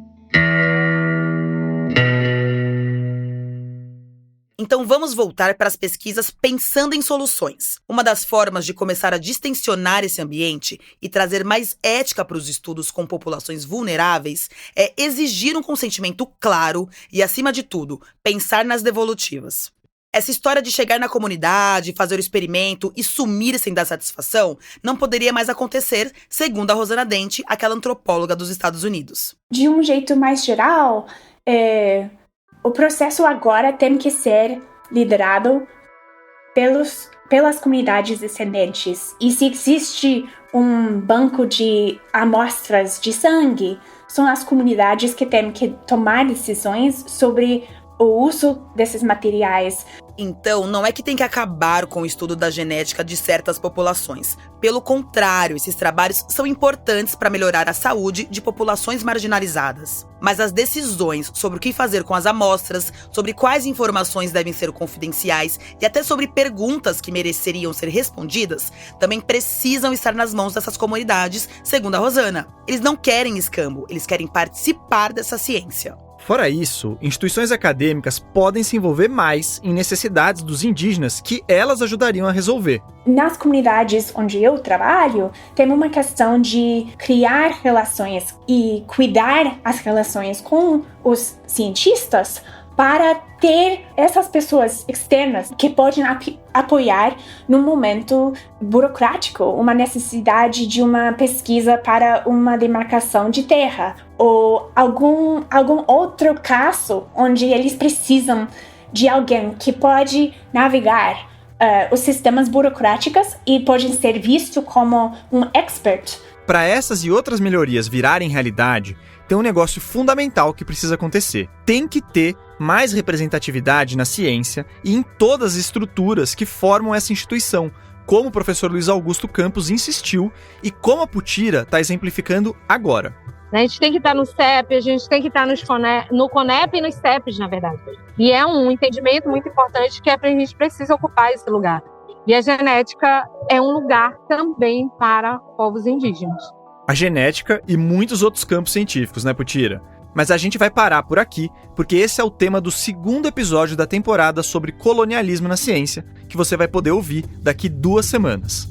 Então vamos voltar para as pesquisas pensando em soluções. Uma das formas de começar a distensionar esse ambiente e trazer mais ética para os estudos com populações vulneráveis é exigir um consentimento claro e, acima de tudo, pensar nas devolutivas. Essa história de chegar na comunidade, fazer o experimento e sumir sem dar satisfação não poderia mais acontecer, segundo a Rosana Dente, aquela antropóloga dos Estados Unidos.
De um jeito mais geral, o processo agora tem que ser liderado pelas comunidades descendentes. E se existe um banco de amostras de sangue, são as comunidades que têm que tomar decisões sobre o uso desses materiais.
Então, não é que tem que acabar com o estudo da genética de certas populações. Pelo contrário, esses trabalhos são importantes para melhorar a saúde de populações marginalizadas. Mas as decisões sobre o que fazer com as amostras, sobre quais informações devem ser confidenciais e até sobre perguntas que mereceriam ser respondidas, também precisam estar nas mãos dessas comunidades, segundo a Rosana. Eles não querem escambo, eles querem participar dessa ciência.
Fora isso, instituições acadêmicas podem se envolver mais em necessidades dos indígenas que elas ajudariam a resolver.
Nas comunidades onde eu trabalho, tem uma questão de criar relações e cuidar as relações com os cientistas para ter essas pessoas externas que podem apoiar num momento burocrático, uma necessidade de uma pesquisa para uma demarcação de terra, ou algum outro caso onde eles precisam de alguém que pode navegar os sistemas burocráticos e pode ser visto como um expert.
Para essas e outras melhorias virarem realidade, tem um negócio fundamental que precisa acontecer. Tem que ter mais representatividade na ciência e em todas as estruturas que formam essa instituição, como o professor Luiz Augusto Campos insistiu e como a Putira está exemplificando agora.
A gente tem que estar no CEP, a gente tem que estar no CONEP e nos CEPs, na verdade. E é um entendimento muito importante que a gente precisa ocupar esse lugar. E a genética é um lugar também para povos indígenas.
A genética e muitos outros campos científicos, né, Putira? Mas a gente vai parar por aqui, porque esse é o tema do segundo episódio da temporada sobre colonialismo na ciência, que você vai poder ouvir daqui 2 semanas.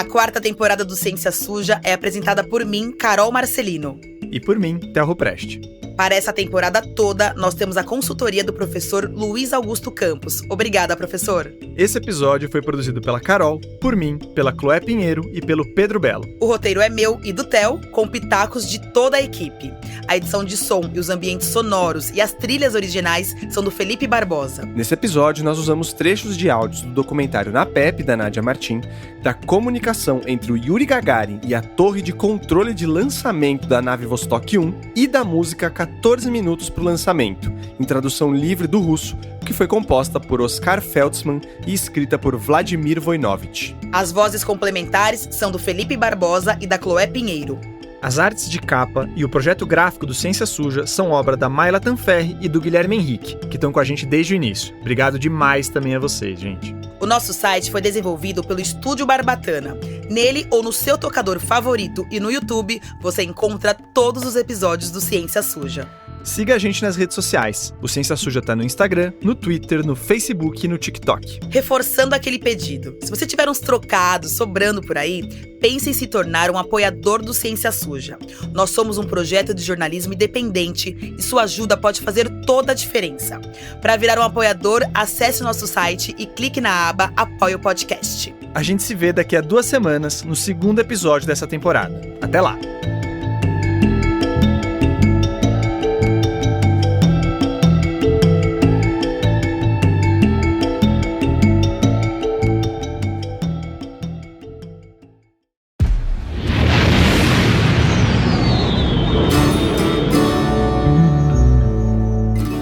A 4ª temporada do Ciência Suja é apresentada por mim, Carol Marcelino.
E por mim, Telro Preste.
Para essa temporada toda, nós temos a consultoria do professor Luiz Augusto Campos. Obrigada, professor.
Esse episódio foi produzido pela Carol, por mim, pela Chloé Pinheiro e pelo Pedro Belo.
O roteiro é meu e do Theo, com pitacos de toda a equipe. A edição de som e os ambientes sonoros e as trilhas originais são do Felipe Barbosa.
Nesse episódio, nós usamos trechos de áudios do documentário Na PEP, da Nádia Martim, da comunicação entre o Yuri Gagarin e a torre de controle de lançamento da nave Vostok 1 e da música 14 minutos para o lançamento, em tradução livre do russo, que foi composta por Oskar Feldsman e escrita por Vladimir Voinovich.
As vozes complementares são do Felipe Barbosa e da Chloé Pinheiro.
As artes de capa e o projeto gráfico do Ciência Suja são obra da Mayla Tanferri e do Guilherme Henrique, que estão com a gente desde o início. Obrigado demais também a vocês, gente.
O nosso site foi desenvolvido pelo Estúdio Barbatana. Nele ou no seu tocador favorito e no YouTube, você encontra todos os episódios do Ciência Suja.
Siga a gente nas redes sociais. O Ciência Suja tá no Instagram, no Twitter, no Facebook e no TikTok.
Reforçando aquele pedido, se você tiver uns trocados sobrando por aí, pense em se tornar um apoiador do Ciência Suja. Nós somos um projeto de jornalismo independente e sua ajuda pode fazer toda a diferença. Para virar um apoiador, acesse o nosso site e clique na aba Apoie o Podcast.
A gente se vê daqui a 2 semanas no 2º episódio dessa temporada. Até lá!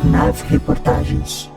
Nave Reportagens.